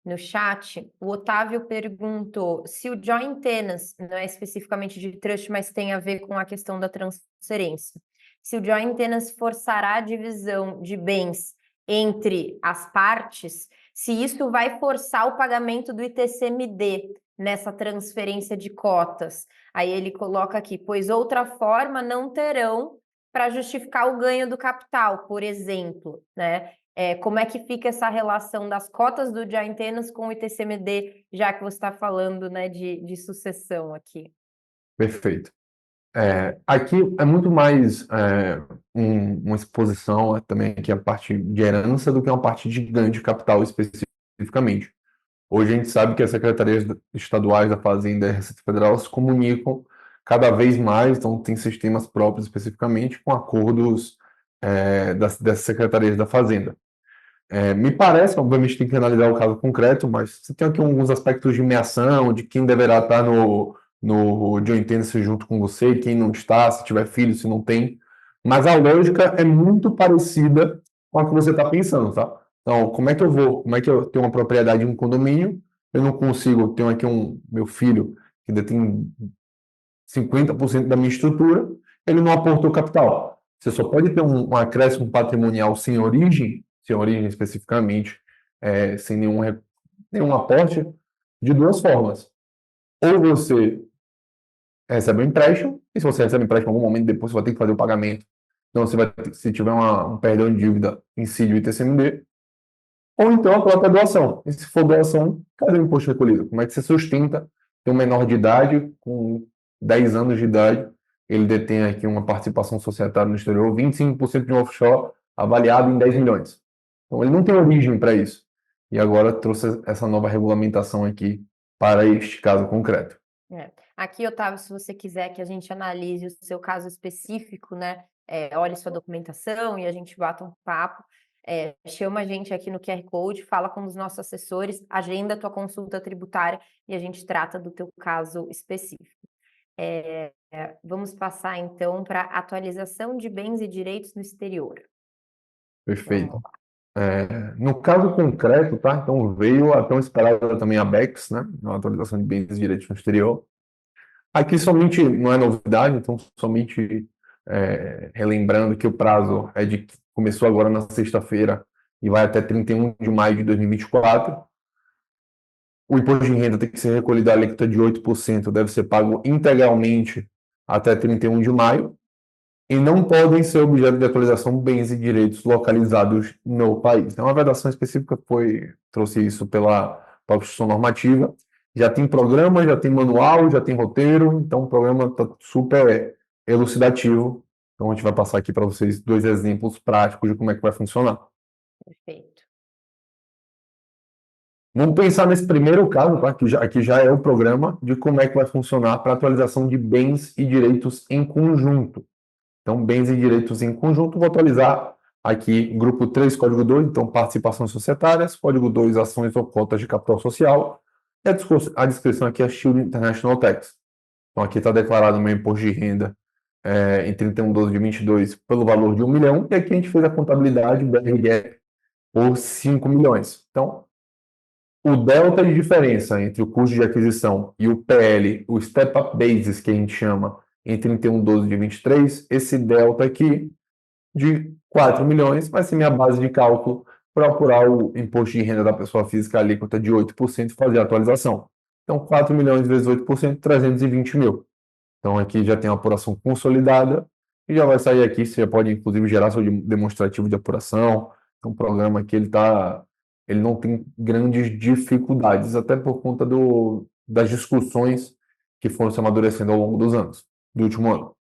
no chat, o Otávio perguntou se o joint tenants, não é especificamente de trust, mas tem a ver com a questão da transferência. Se o joint tenants forçará a divisão de bens entre as partes, se isso vai forçar o pagamento do ITCMD nessa transferência de cotas. Aí ele coloca aqui, pois outra forma não terão para justificar o ganho do capital, por exemplo, né? Como é que fica essa relação das cotas do joint tenants com o ITCMD, já que você está falando, né, de sucessão aqui? Perfeito. Aqui é muito mais uma exposição também aqui a parte de herança do que uma parte de ganho de capital especificamente. Hoje a gente sabe que as secretarias estaduais da Fazenda e da Receita Federal se comunicam cada vez mais, então tem sistemas próprios especificamente com acordos dessas secretarias da Fazenda. Me parece, obviamente tem que analisar o caso concreto, mas você tem aqui alguns aspectos de meação, de quem deverá estar no joint tenancy junto com você, quem não está, se tiver filho, se não tem. Mas a lógica é muito parecida com a que você está pensando, tá? Então, como é que eu tenho uma propriedade em um condomínio, eu não consigo, eu tenho aqui meu filho que detém 50% da minha estrutura, ele não aportou capital. Você só pode ter um acréscimo patrimonial sem origem especificamente, sem nenhum aporte, de duas formas. Ou você recebe um empréstimo, e se você recebe um empréstimo em algum momento depois, você vai ter que fazer o pagamento. Então, você vai se tiver um perdão de dívida, incide o ITCMD, ou então a própria doação. E se for doação, cadê o imposto recolhido? Como é que você sustenta ter um menor de idade, com 10 anos de idade, ele detém aqui uma participação societária no exterior, 25% de um offshore, avaliado em 10 milhões. Então, ele não tem origem para isso. E agora trouxe essa nova regulamentação aqui para este caso concreto. Aqui, Otávio, se você quiser que a gente analise o seu caso específico, né? Olhe sua documentação e a gente bata um papo. Chama a gente aqui no QR Code, fala com os nossos assessores, agenda a tua consulta tributária e a gente trata do teu caso específico. Vamos passar então para atualização de bens e direitos no exterior. Vamos Perfeito. lá. No caso concreto, tá? Então veio a tão esperada também a BEX, né? A atualização de bens e direitos no exterior. Aqui somente não é novidade, então somente relembrando que o prazo começou agora na sexta-feira e vai até 31 de maio de 2024. O imposto de renda tem que ser recolhido a alíquota de 8%, deve ser pago integralmente até 31 de maio, e não podem ser objeto de atualização bens e direitos localizados no país. Então, a vedação específica trouxe isso pela Constituição Normativa. Já tem programa, já tem manual, já tem roteiro, então o programa está super elucidativo. Então, a gente vai passar aqui para vocês dois exemplos práticos de como é que vai funcionar. Perfeito. Vamos pensar nesse primeiro caso, tá? Que aqui já é o programa de como é que vai funcionar para atualização de bens e direitos em conjunto. Então, bens e direitos em conjunto, vou atualizar aqui grupo 3, código 2, então participações societárias, código 2, ações ou cotas de capital social, e a descrição aqui é Shield International Tax. Então, aqui está declarado o meu imposto de renda em 31/12 de 22 pelo valor de 1 milhão, e aqui a gente fez a contabilidade BR-GAAP por 5 milhões. Então, o delta de diferença entre o custo de aquisição e o PL, o Step Up Basis, que a gente chama, em 31/12 de 23, esse delta aqui de 4 milhões vai ser minha base de cálculo para apurar o imposto de renda da pessoa física alíquota de 8% e fazer a atualização. Então, 4 milhões vezes 8%, 320 mil. Então, aqui já tem uma apuração consolidada e já vai sair aqui. Você já pode, inclusive, gerar seu demonstrativo de apuração. É um programa que ele não tem grandes dificuldades, até por conta das discussões que foram se amadurecendo ao longo dos anos, do último ano.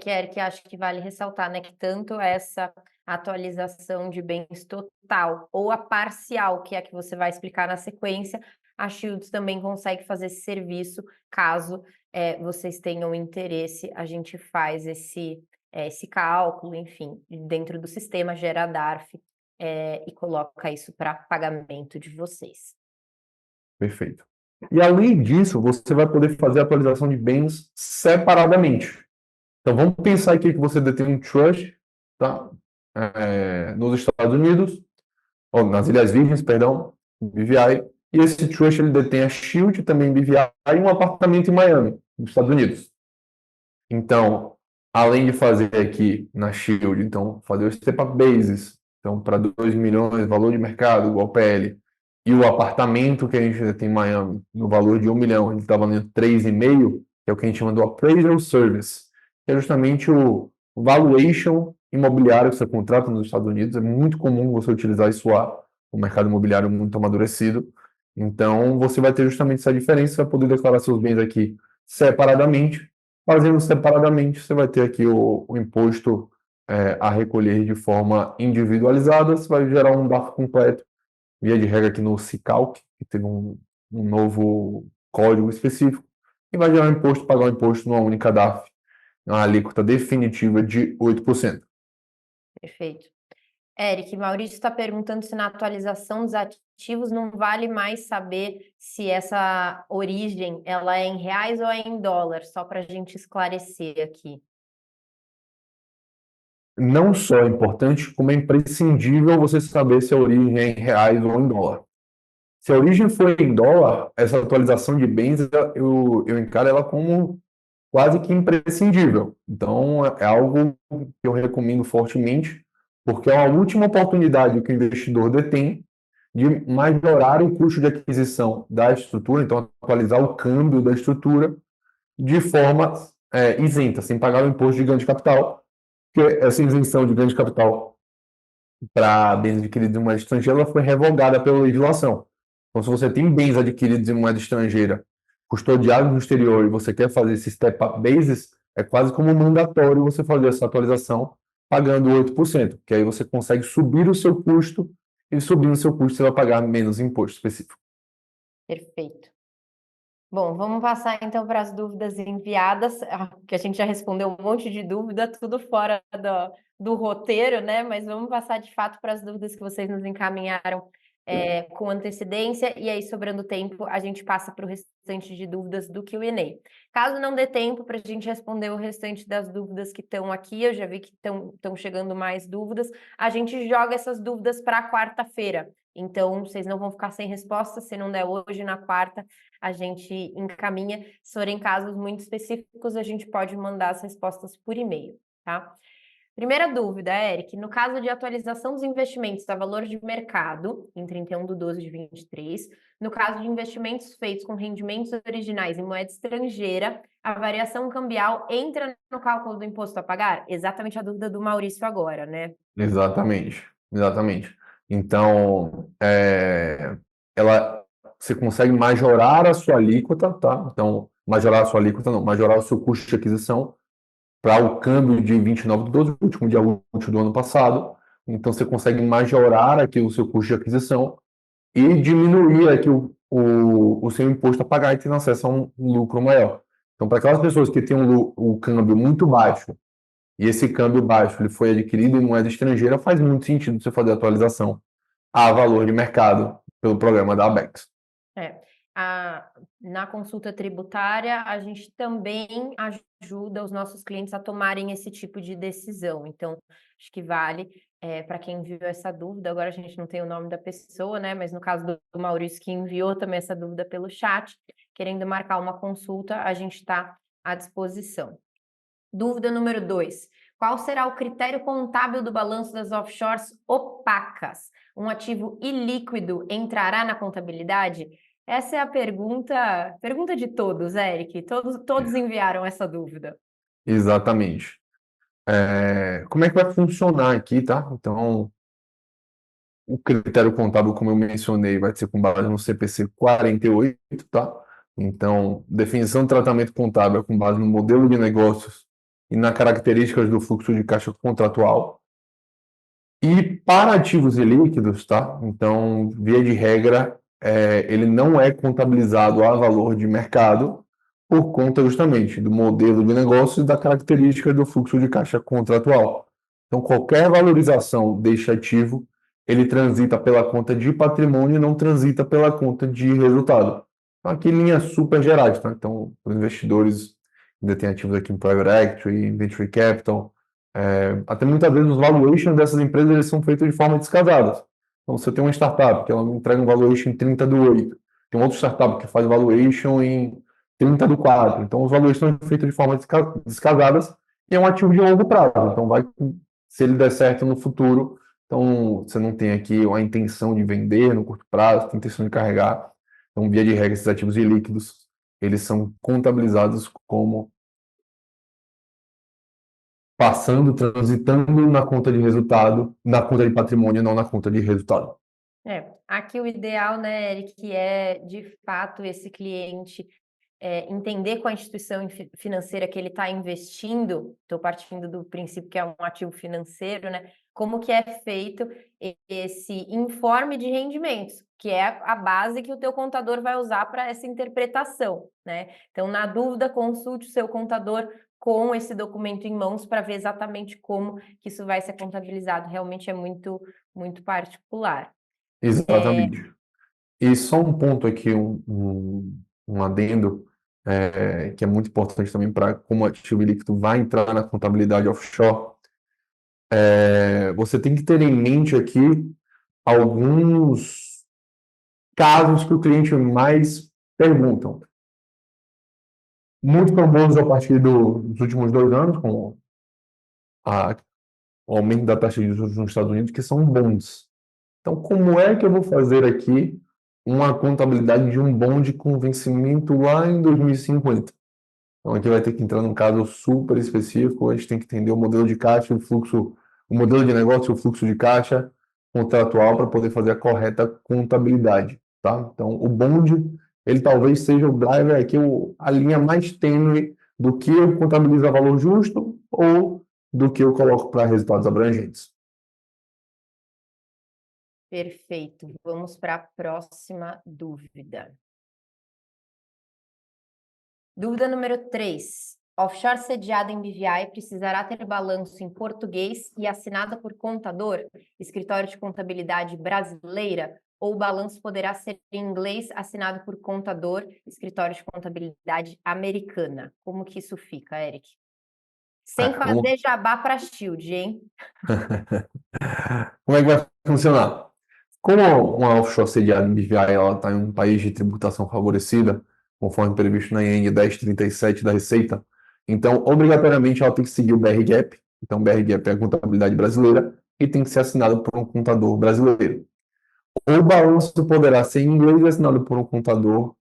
Que, Eric, acho que vale ressaltar, né, que tanto essa atualização de bens total ou a parcial, que é a que você vai explicar na sequência, a Shields também consegue fazer esse serviço, caso vocês tenham interesse, a gente faz esse cálculo, enfim, dentro do sistema, gera a DARF e coloca isso para pagamento de vocês. Perfeito. E além disso, você vai poder fazer a atualização de bens separadamente. Então vamos pensar aqui que você detém um trust, tá? Nos Estados Unidos, ou nas Ilhas Virgens, perdão, BVI, e esse trust ele detém a Shield, também BVI, e um apartamento em Miami, nos Estados Unidos. Então, além de fazer aqui na Shield, então, fazer o Step Up Basis, então, para 2 milhões, valor de mercado, igual PL, e o apartamento que a gente tem em Miami, no valor de 1 milhão, ele está valendo 3,5, que é o que a gente chama do Appraisal Service, que é justamente o valuation imobiliário que você contrata nos Estados Unidos. É muito comum você utilizar isso lá, o mercado imobiliário muito amadurecido. Então, você vai ter justamente essa diferença, você vai poder declarar seus bens aqui separadamente. Fazendo separadamente, você vai ter aqui o imposto a recolher de forma individualizada, você vai gerar um DARF completo, via de regra aqui no SICALC, que teve um novo código específico, e vai gerar pagar o imposto numa única DARF, uma alíquota definitiva de 8%. Perfeito. Eric, Maurício está perguntando se na atualização dos ativos não vale mais saber se essa origem ela é em reais ou é em dólar, só para a gente esclarecer aqui. Não só é importante, como é imprescindível você saber se a origem é em reais ou em dólar. Se a origem for em dólar, essa atualização de bens, eu encaro ela como quase que imprescindível. Então, é algo que eu recomendo fortemente, porque é a última oportunidade que o investidor detém de majorar o custo de aquisição da estrutura, então atualizar o câmbio da estrutura de forma isenta, sem pagar o imposto de ganho de capital, porque essa isenção de ganho de capital para bens adquiridos em moeda estrangeira ela foi revogada pela legislação. Então, se você tem bens adquiridos em moeda estrangeira, custodiados no exterior, e você quer fazer esse step-up basis, é quase como mandatório você fazer essa atualização pagando 8%, que aí você consegue subir o seu custo, e subindo o seu custo você vai pagar menos imposto específico. Perfeito. Bom, vamos passar então para as dúvidas enviadas, que a gente já respondeu um monte de dúvida, tudo fora do roteiro, né? Mas vamos passar de fato para as dúvidas que vocês nos encaminharam com antecedência, e aí, sobrando tempo, a gente passa para o restante de dúvidas do Q&A. Caso não dê tempo para a gente responder o restante das dúvidas que estão aqui, eu já vi que estão chegando mais dúvidas, a gente joga essas dúvidas para quarta-feira. Então, vocês não vão ficar sem resposta, se não der hoje, na quarta, a gente encaminha. Se forem casos muito específicos, a gente pode mandar as respostas por e-mail, tá? Primeira dúvida, Eric, no caso de atualização dos investimentos a valor de mercado, em 31/12/23, no caso de investimentos feitos com rendimentos originais em moeda estrangeira, a variação cambial entra no cálculo do imposto a pagar? Exatamente a dúvida do Maurício agora, né? Exatamente, exatamente. Então, você consegue majorar a sua alíquota, tá? Então, majorar a sua alíquota, não, majorar o seu custo de aquisição para o câmbio de 29/12, último dia útil do ano passado. Então, você consegue majorar aqui o seu custo de aquisição e diminuir aqui o seu imposto a pagar e ter acesso a um lucro maior. Então, para aquelas pessoas que têm o câmbio muito baixo e esse câmbio baixo ele foi adquirido em moeda estrangeira, faz muito sentido você fazer a atualização a valor de mercado pelo programa da Abex. Na consulta tributária, a gente também ajuda os nossos clientes a tomarem esse tipo de decisão. Então, acho que vale para quem enviou essa dúvida. Agora a gente não tem o nome da pessoa, né? Mas no caso do Maurício, que enviou também essa dúvida pelo chat, querendo marcar uma consulta, a gente está à disposição. Dúvida número 2. Qual será o critério contábil do balanço das offshores opacas? Um ativo ilíquido entrará na contabilidade? Essa é a pergunta de todos, Eric. Todos enviaram essa dúvida. Exatamente. Como é que vai funcionar aqui, tá? Então, o critério contábil, como eu mencionei, vai ser com base no CPC 48, tá? Então, definição de tratamento contábil é com base no modelo de negócios e nas características do fluxo de caixa contratual. E para ativos ilíquidos, tá? Então, via de regra, ele não é contabilizado a valor de mercado por conta justamente do modelo de negócio e da característica do fluxo de caixa contratual. Então, qualquer valorização deste ativo, ele transita pela conta de patrimônio e não transita pela conta de resultado. Então, aqui linhas super gerais, tá? Então, os investidores ainda têm ativos aqui em Private Equity, Venture Capital, até muitas vezes os valuations dessas empresas eles são feitos de forma descasada. Então, você tem uma startup que ela entrega um valuation em 30/8, tem outra startup que faz valuation em 30/4. Então, os valuations são feitos de forma descasadas e é um ativo de longo prazo. Então, se ele der certo no futuro, então você não tem aqui a intenção de vender no curto prazo, tem intenção de carregar. Então, via de regra, esses ativos ilíquidos, eles são contabilizados como transitando na conta de resultado, na conta de patrimônio, não na conta de resultado. Aqui o ideal, né, Eric, é de fato esse cliente entender com a instituição financeira que ele está investindo, estou partindo do princípio que é um ativo financeiro, né? Como que é feito esse informe de rendimentos, que é a base que o teu contador vai usar para essa interpretação, né? Então, na dúvida, consulte o seu contador com esse documento em mãos para ver exatamente como que isso vai ser contabilizado. Realmente é muito, muito particular. Exatamente. E só um ponto aqui, um adendo, que é muito importante também para como o ativo líquido vai entrar na contabilidade offshore. Você tem que ter em mente aqui alguns casos que o cliente mais perguntam. Muito famosos a partir dos últimos 2 anos, com o aumento da taxa de juros nos Estados Unidos, que são bonds. Então, como é que eu vou fazer aqui uma contabilidade de um bond com vencimento lá em 2050? Então, aqui vai ter que entrar num caso super específico, a gente tem que entender o modelo de caixa, o modelo de negócio, o fluxo de caixa contratual para poder fazer a correta contabilidade, tá? Então, o bond, ele talvez seja o driver aqui, a linha mais tênue do que eu contabilizo a valor justo ou do que eu coloco para resultados abrangentes. Perfeito. Vamos para a próxima dúvida. Dúvida número 3. Offshore sediada em BVI precisará ter balanço em português e assinada por contador, escritório de contabilidade brasileira, ou o balanço poderá ser em inglês assinado por contador, escritório de contabilidade americana. Como que isso fica, Eric? Sem Vamos. fazer jabá para Shield, hein? Como é que vai funcionar? Como uma offshore sediada em BVI, ela está em um país de tributação favorecida, conforme previsto na IN 1037 da Receita, então, obrigatoriamente, ela tem que seguir o BR-GAAP. Então, o BR-GAAP é a contabilidade brasileira e tem que ser assinado por um contador brasileiro. O balanço poderá ser em inglês e assinado por um contador,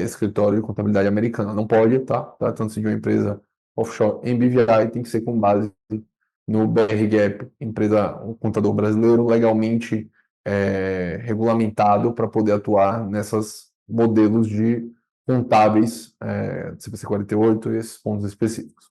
escritório de contabilidade americana. Não pode, tá? Tratando-se de uma empresa offshore em BVI, tem que ser com base no BR-GAAP, empresa, um contador brasileiro legalmente regulamentado para poder atuar nessas modelos de contábeis, CPC 48 e esses pontos específicos.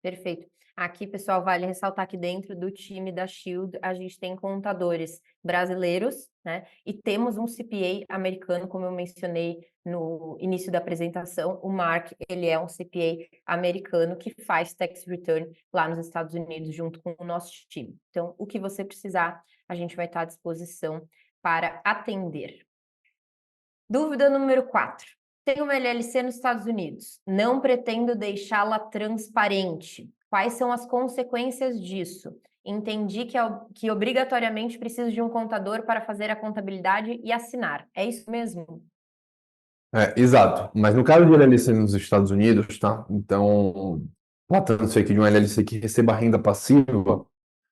Perfeito. Aqui, pessoal, vale ressaltar que dentro do time da Shield a gente tem contadores brasileiros, né? E temos um CPA americano, como eu mencionei no início da apresentação. O Mark, ele é um CPA americano que faz tax return lá nos Estados Unidos junto com o nosso time. Então, o que você precisar, a gente vai estar à disposição para atender. Dúvida número 4. Tenho uma LLC nos Estados Unidos. Não pretendo deixá-la transparente. Quais são as consequências disso? Entendi que obrigatoriamente preciso de um contador para fazer a contabilidade e assinar. É isso mesmo? Exato. Mas no caso de LLC nos Estados Unidos, tá? Então, tratando-se aqui de uma LLC que receba renda passiva,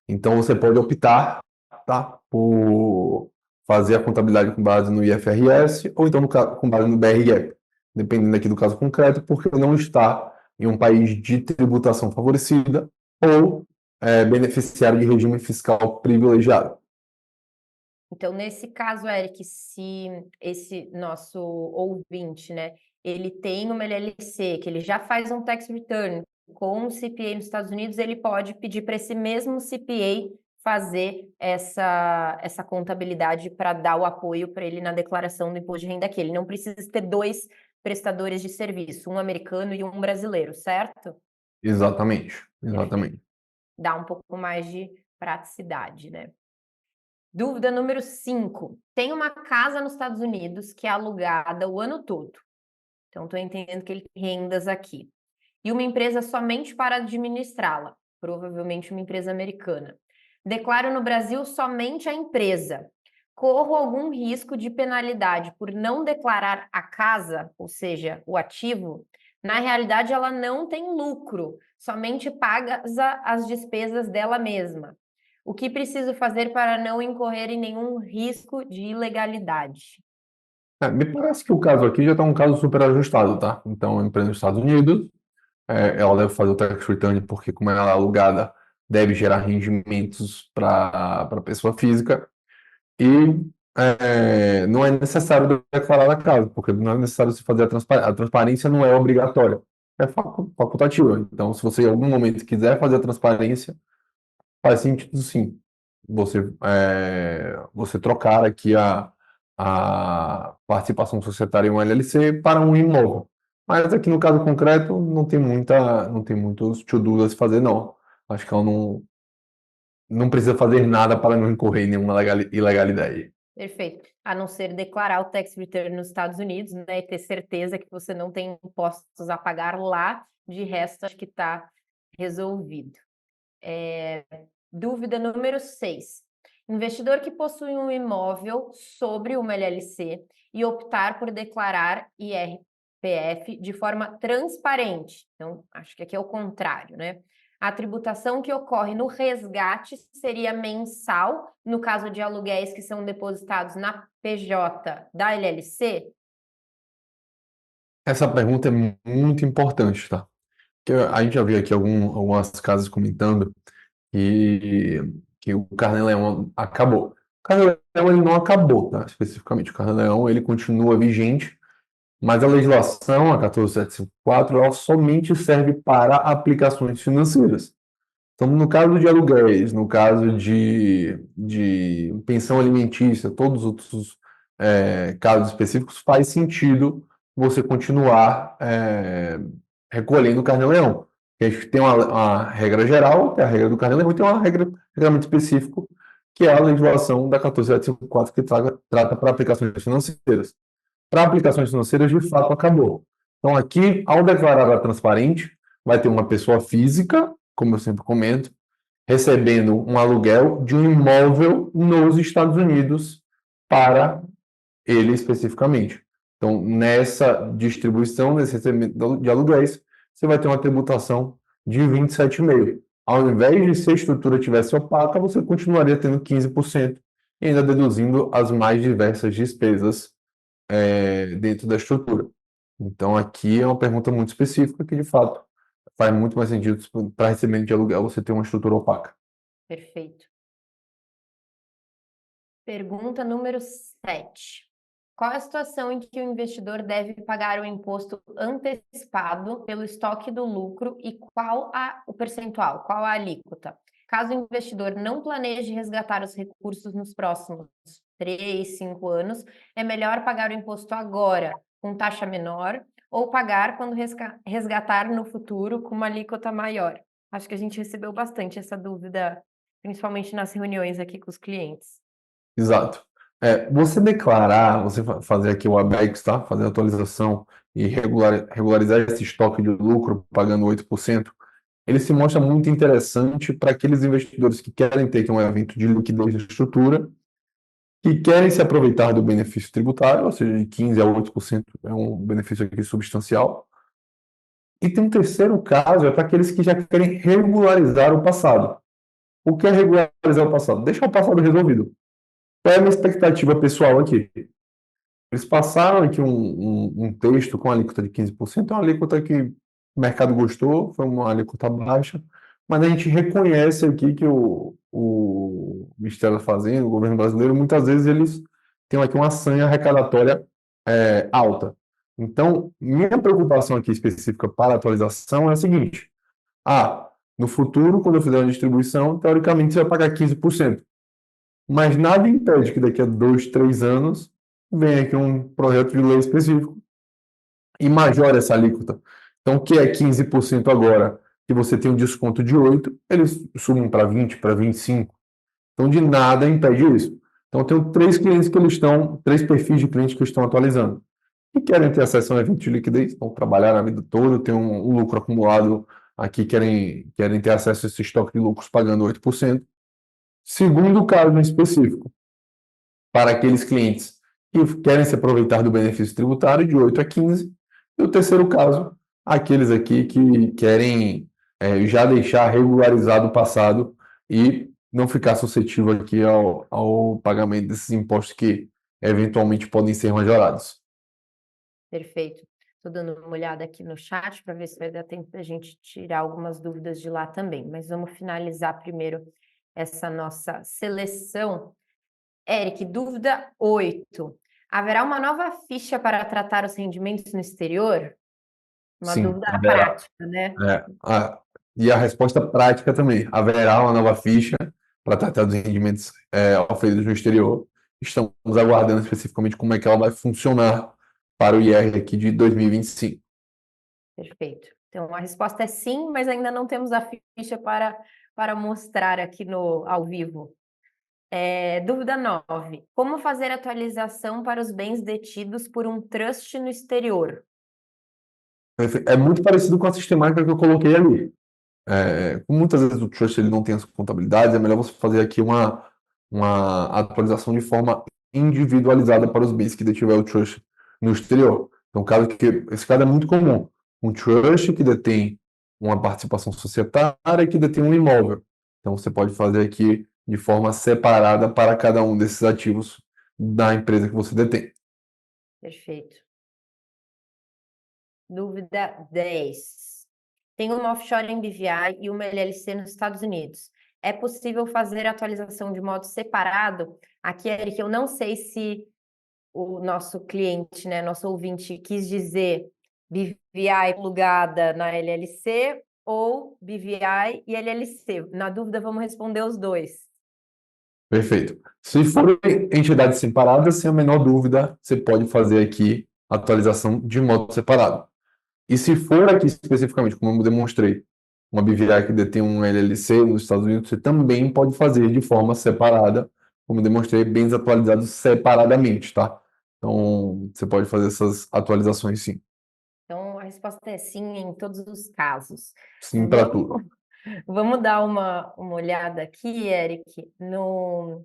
então você pode optar, tá, por fazer a contabilidade com base no IFRS ou então com base no BR-GAAP, dependendo aqui do caso concreto, porque não está em um país de tributação favorecida ou beneficiário de regime fiscal privilegiado. Então, nesse caso, Eric, se esse nosso ouvinte, né, ele tem uma LLC, que ele já faz um tax return com um CPA nos Estados Unidos, ele pode pedir para esse mesmo CPA fazer essa contabilidade para dar o apoio para ele na declaração do imposto de renda aqui. Ele não precisa ter dois prestadores de serviço, um americano e um brasileiro, certo? Exatamente, Perfeito. exatamente. Dá um pouco mais de praticidade, né? Dúvida número 5. Tem uma casa nos Estados Unidos que é alugada o ano todo. Então, estou entendendo que ele tem rendas aqui. E uma empresa somente para administrá-la, provavelmente uma empresa americana. Declaro no Brasil somente a empresa. Corro algum risco de penalidade por não declarar a casa, ou seja, o ativo? Na realidade, ela não tem lucro, somente paga as despesas dela mesma. O que preciso fazer para não incorrer em nenhum risco de ilegalidade? Me parece que o caso aqui já está um caso super ajustado, tá? Então, a empresa dos Estados Unidos, ela deve fazer o tax return porque, como ela é alugada, deve gerar rendimentos para a pessoa física e não é necessário declarar a casa, porque não é necessário se fazer a transparência não é obrigatória, é facultativa. Então, se você em algum momento quiser fazer a transparência, faz sentido sim. Você trocar aqui a participação societária em um LLC para um imóvel. Mas aqui no caso concreto não tem muitos to-dos a se fazer, não. Acho que ela não precisa fazer nada para não incorrer em nenhuma ilegalidade. Perfeito. A não ser declarar o tax return nos Estados Unidos, né, e ter certeza que você não tem impostos a pagar lá, de resto, acho que está resolvido. Dúvida número 6. Investidor que possui um imóvel sobre uma LLC e optar por declarar IRPF de forma transparente. Então, acho que aqui é o contrário, né? A tributação que ocorre no resgate seria mensal, no caso de aluguéis que são depositados na PJ da LLC? Essa pergunta é muito importante, tá? Porque a gente já viu aqui algumas casas comentando que o Carnê-Leão acabou. O Carnê-Leão ele não acabou, tá? Especificamente, o Carnê-Leão ele continua vigente, mas a legislação, a 14754, ela somente serve para aplicações financeiras. Então, no caso de aluguéis, no caso de pensão alimentícia, todos os outros casos específicos, faz sentido você continuar recolhendo o carnê-leão. A gente tem uma regra geral, que é a regra do carnê-leão, e tem uma regulamento específico, que é a legislação da 14754, que trata para aplicações financeiras. Para aplicações financeiras, de fato, acabou. Então, aqui, ao declarar a transparente, vai ter uma pessoa física, como eu sempre comento, recebendo um aluguel de um imóvel nos Estados Unidos para ele especificamente. Então, nessa distribuição, nesse recebimento de aluguéis, você vai ter uma tributação de 27,5%. Ao invés de se a estrutura tivesse opaca, você continuaria tendo 15% e ainda deduzindo as mais diversas despesas dentro da estrutura. Então, aqui é uma pergunta muito específica que, de fato, faz muito mais sentido para recebimento de aluguel você ter uma estrutura opaca. Perfeito. Pergunta número 7. Qual é a situação em que o investidor deve pagar o imposto antecipado pelo estoque do lucro e qual o percentual, qual a alíquota? Caso o investidor não planeje resgatar os recursos nos próximos 3, 5 anos, é melhor pagar o imposto agora, com taxa menor, ou pagar quando resgatar no futuro com uma alíquota maior? Acho que a gente recebeu bastante essa dúvida, principalmente nas reuniões aqui com os clientes. Exato. Você declarar, você fazer aqui o ABEX, tá? Fazer a atualização e regularizar esse estoque de lucro pagando 8%, ele se mostra muito interessante para aqueles investidores que querem ter aqui um evento de liquidez de estrutura, que querem se aproveitar do benefício tributário, ou seja, de 15% a 8% é um benefício aqui substancial. E tem um terceiro caso, é para aqueles que já querem regularizar o passado. O que é regularizar o passado? Deixar o passado resolvido. Qual é a minha expectativa pessoal aqui? Eles passaram aqui um texto com a alíquota de 15%, é uma alíquota que o mercado gostou, foi uma alíquota baixa, mas a gente reconhece aqui que o Ministério da Fazenda, o governo brasileiro, muitas vezes eles têm aqui uma sanha arrecadatória alta. Então, minha preocupação aqui específica para a atualização é a seguinte: no futuro, quando eu fizer uma distribuição, teoricamente você vai pagar 15%. Mas nada impede que daqui a 2, 3 anos venha aqui um projeto de lei específico e majore essa alíquota. Então, o que é 15% agora, que você tem um desconto de 8%, eles sumam para 20%, para 25%. Então, de nada impede isso. Então, eu tenho 3 perfis de clientes que estão atualizando. E querem ter acesso a um evento de liquidez, vão trabalhar a vida toda, ter um lucro acumulado aqui, querem ter acesso a esse estoque de lucros pagando 8%. Segundo caso em específico, para aqueles clientes que querem se aproveitar do benefício tributário de 8 a 15. E o terceiro caso, aqueles aqui que querem já deixar regularizado o passado e não ficar suscetível aqui ao pagamento desses impostos que eventualmente podem ser majorados. Perfeito. Estou dando uma olhada aqui no chat para ver se vai dar tempo da gente tirar algumas dúvidas de lá também. Mas vamos finalizar primeiro essa nossa seleção. Eric, dúvida 8. Haverá uma nova ficha para tratar os rendimentos no exterior? Uma Sim, dúvida haverá. prática, né? E a resposta prática também. Haverá uma nova ficha para tratar dos rendimentos oferidos no exterior. Estamos aguardando especificamente como é que ela vai funcionar para o IR aqui de 2025. Perfeito. Então, a resposta é sim, mas ainda não temos a ficha para mostrar aqui ao vivo. Dúvida 9. Como fazer atualização para os bens detidos por um trust no exterior? É muito parecido com a sistemática que eu coloquei ali. Como muitas vezes o trust ele não tem as contabilidades, é melhor você fazer aqui uma atualização de forma individualizada para os bens que detiver o trust no exterior. Então, esse caso é muito comum. Um trust que detém uma participação societária e que detém um imóvel. Então, você pode fazer aqui de forma separada para cada um desses ativos da empresa que você detém. Perfeito. Dúvida 10. Tenho uma offshore em BVI e uma LLC nos Estados Unidos. É possível fazer a atualização de modo separado? Aqui, Eric, eu não sei se o nosso cliente, né, nosso ouvinte, quis dizer BVI plugada na LLC ou BVI e LLC. Na dúvida, vamos responder os dois. Perfeito. Se forem entidades separadas, sem a menor dúvida, você pode fazer aqui a atualização de modo separado. E se for aqui especificamente, como eu demonstrei, uma BVI que detém um LLC nos Estados Unidos, você também pode fazer de forma separada, como eu demonstrei, bens atualizados separadamente, tá? Então, você pode fazer essas atualizações sim. Então, a resposta é sim em todos os casos. Sim para Vamos, tudo. vamos dar uma olhada aqui, Eric, no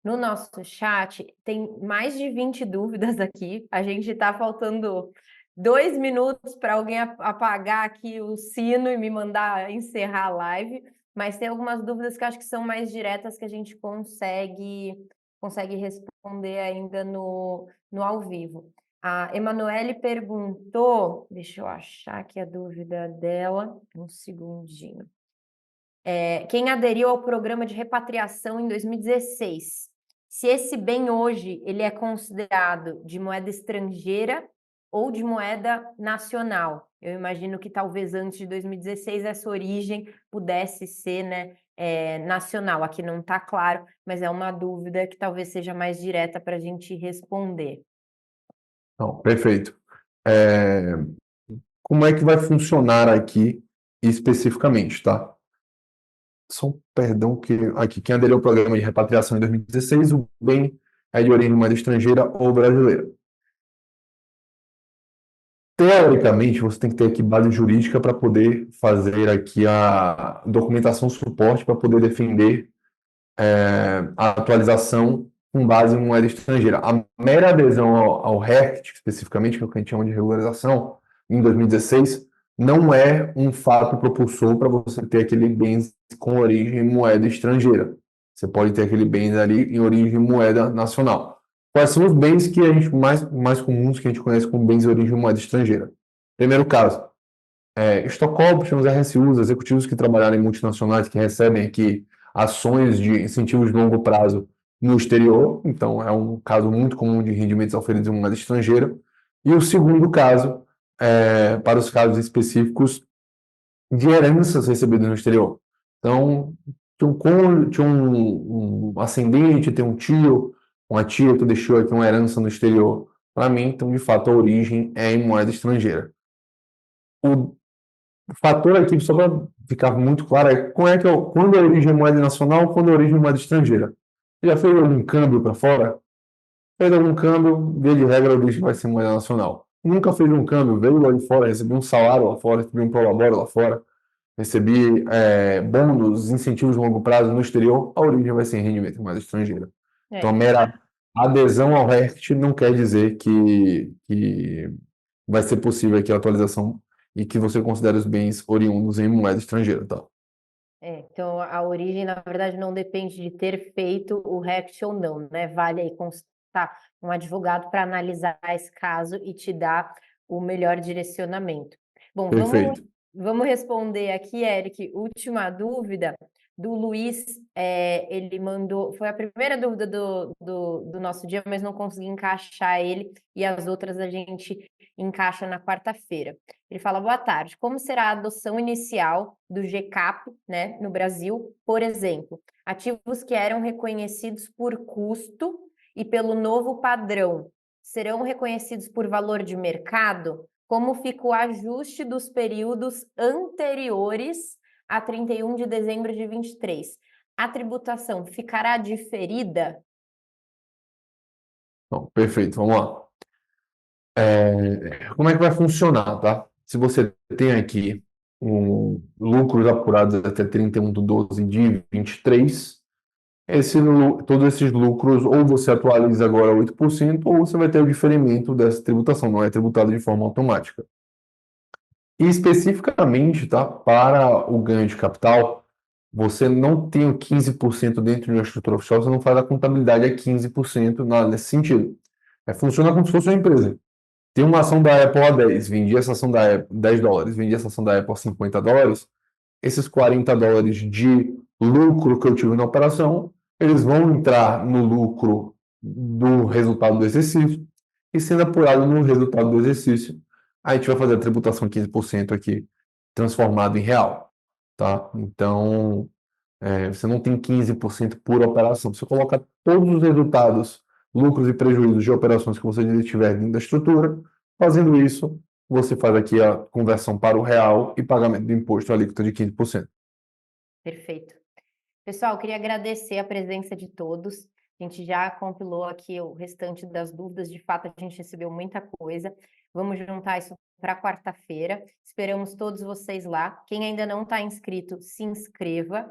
nosso chat. Tem mais de 20 dúvidas aqui. A gente está faltando 2 minutos para alguém apagar aqui o sino e me mandar encerrar a live. Mas tem algumas dúvidas que eu acho que são mais diretas que a gente consegue responder ainda no ao vivo. A Emanuele perguntou, deixa eu achar aqui a dúvida dela, um segundinho. Quem aderiu ao programa de repatriação em 2016, se esse bem hoje ele é considerado de moeda estrangeira ou de moeda nacional. Eu imagino que talvez antes de 2016 essa origem pudesse ser, né, nacional. Aqui não está claro, mas é uma dúvida que talvez seja mais direta para a gente responder. Então, perfeito. É, como é que vai funcionar aqui especificamente, tá? Só um perdão que aqui, quem aderiu ao programa de repatriação em 2016, o bem é de origem moeda estrangeira ou brasileira. Teoricamente, você tem que ter aqui base jurídica para poder fazer aqui a documentação suporte para poder defender a atualização com base em moeda estrangeira. A mera adesão ao RECT, especificamente, que é o que a gente chama de regularização, em 2016, não é um fato propulsor para você ter aquele bens com origem em moeda estrangeira. Você pode ter aquele bens ali em origem em moeda nacional. Quais são os bens que a gente mais comuns que a gente conhece como bens de origem em moeda estrangeira? Primeiro caso, stock options, RSUs, executivos que trabalharam em multinacionais que recebem aqui ações de incentivos de longo prazo no exterior, então é um caso muito comum de rendimentos oferecidos em moeda estrangeira. E o segundo caso, para os casos específicos de heranças recebidas no exterior. Então, tinha um ascendente, tem um tio, uma tia que deixou aqui uma herança no exterior para mim, então, de fato, a origem é em moeda estrangeira. O fator aqui, só para ficar muito claro, quando a origem é moeda nacional, quando a origem é moeda estrangeira. Já fez algum câmbio para fora? Fez algum câmbio, via de regra, a origem vai ser moeda nacional. Nunca fez um câmbio, veio lá de fora, recebi um salário lá fora, recebi um prolabore lá fora, recebi bônus, incentivos de longo prazo no exterior, a origem vai ser em rendimento em moeda estrangeira. Então, a mera adesão ao RECT não quer dizer que vai ser possível aqui a atualização e que você considere os bens oriundos em moeda estrangeira, tá? Então, a origem, na verdade, não depende de ter feito o RECT ou não, né? Vale aí consultar um advogado para analisar esse caso e te dar o melhor direcionamento. Bom, Perfeito. vamos responder aqui, Eric, última dúvida do Luiz. Ele mandou, foi a primeira dúvida do nosso dia, mas não consegui encaixar ele, e as outras a gente encaixa na quarta-feira. Ele fala: boa tarde, como será a adoção inicial do GCAP, né, no Brasil? Por exemplo, ativos que eram reconhecidos por custo e pelo novo padrão serão reconhecidos por valor de mercado? Como fica o ajuste dos períodos anteriores a 31 de dezembro de 23? A tributação ficará diferida? Bom, perfeito, vamos lá. Como é que vai funcionar, tá? Se você tem aqui lucros apurados até 31/12/23, todos esses lucros, ou você atualiza agora 8%, ou você vai ter o diferimento dessa tributação, não é tributado de forma automática. E especificamente, tá, para o ganho de capital, você não tem o 15% dentro de uma estrutura offshore, você não faz a contabilidade a 15% nesse sentido. Funciona como se fosse uma empresa. Tem uma ação da Apple a 10, vendi essa ação da Apple, $10, vendi essa ação da Apple a $50, esses $40 de lucro que eu tive na operação, eles vão entrar no lucro do resultado do exercício e sendo apurado no resultado do exercício, a gente vai fazer a tributação 15% aqui, transformado em real, tá? Então, você não tem 15% por operação. Você coloca todos os resultados, lucros e prejuízos de operações que você tiver dentro da estrutura. Fazendo isso, você faz aqui a conversão para o real e pagamento do imposto alíquota de 15%. Perfeito. Pessoal, queria agradecer a presença de todos. A gente já compilou aqui o restante das dúvidas. De fato, a gente recebeu muita coisa. Vamos juntar isso para quarta-feira. Esperamos todos vocês lá. Quem ainda não está inscrito, se inscreva.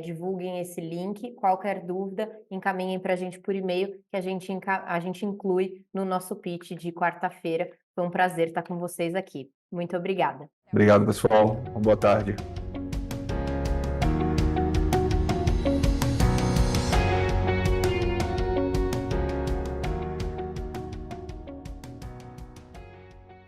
Divulguem esse link. Qualquer dúvida, encaminhem para a gente por e-mail, que a gente inclui no nosso pitch de quarta-feira. Foi um prazer estar com vocês aqui. Muito obrigada. Obrigado, pessoal. Uma boa tarde.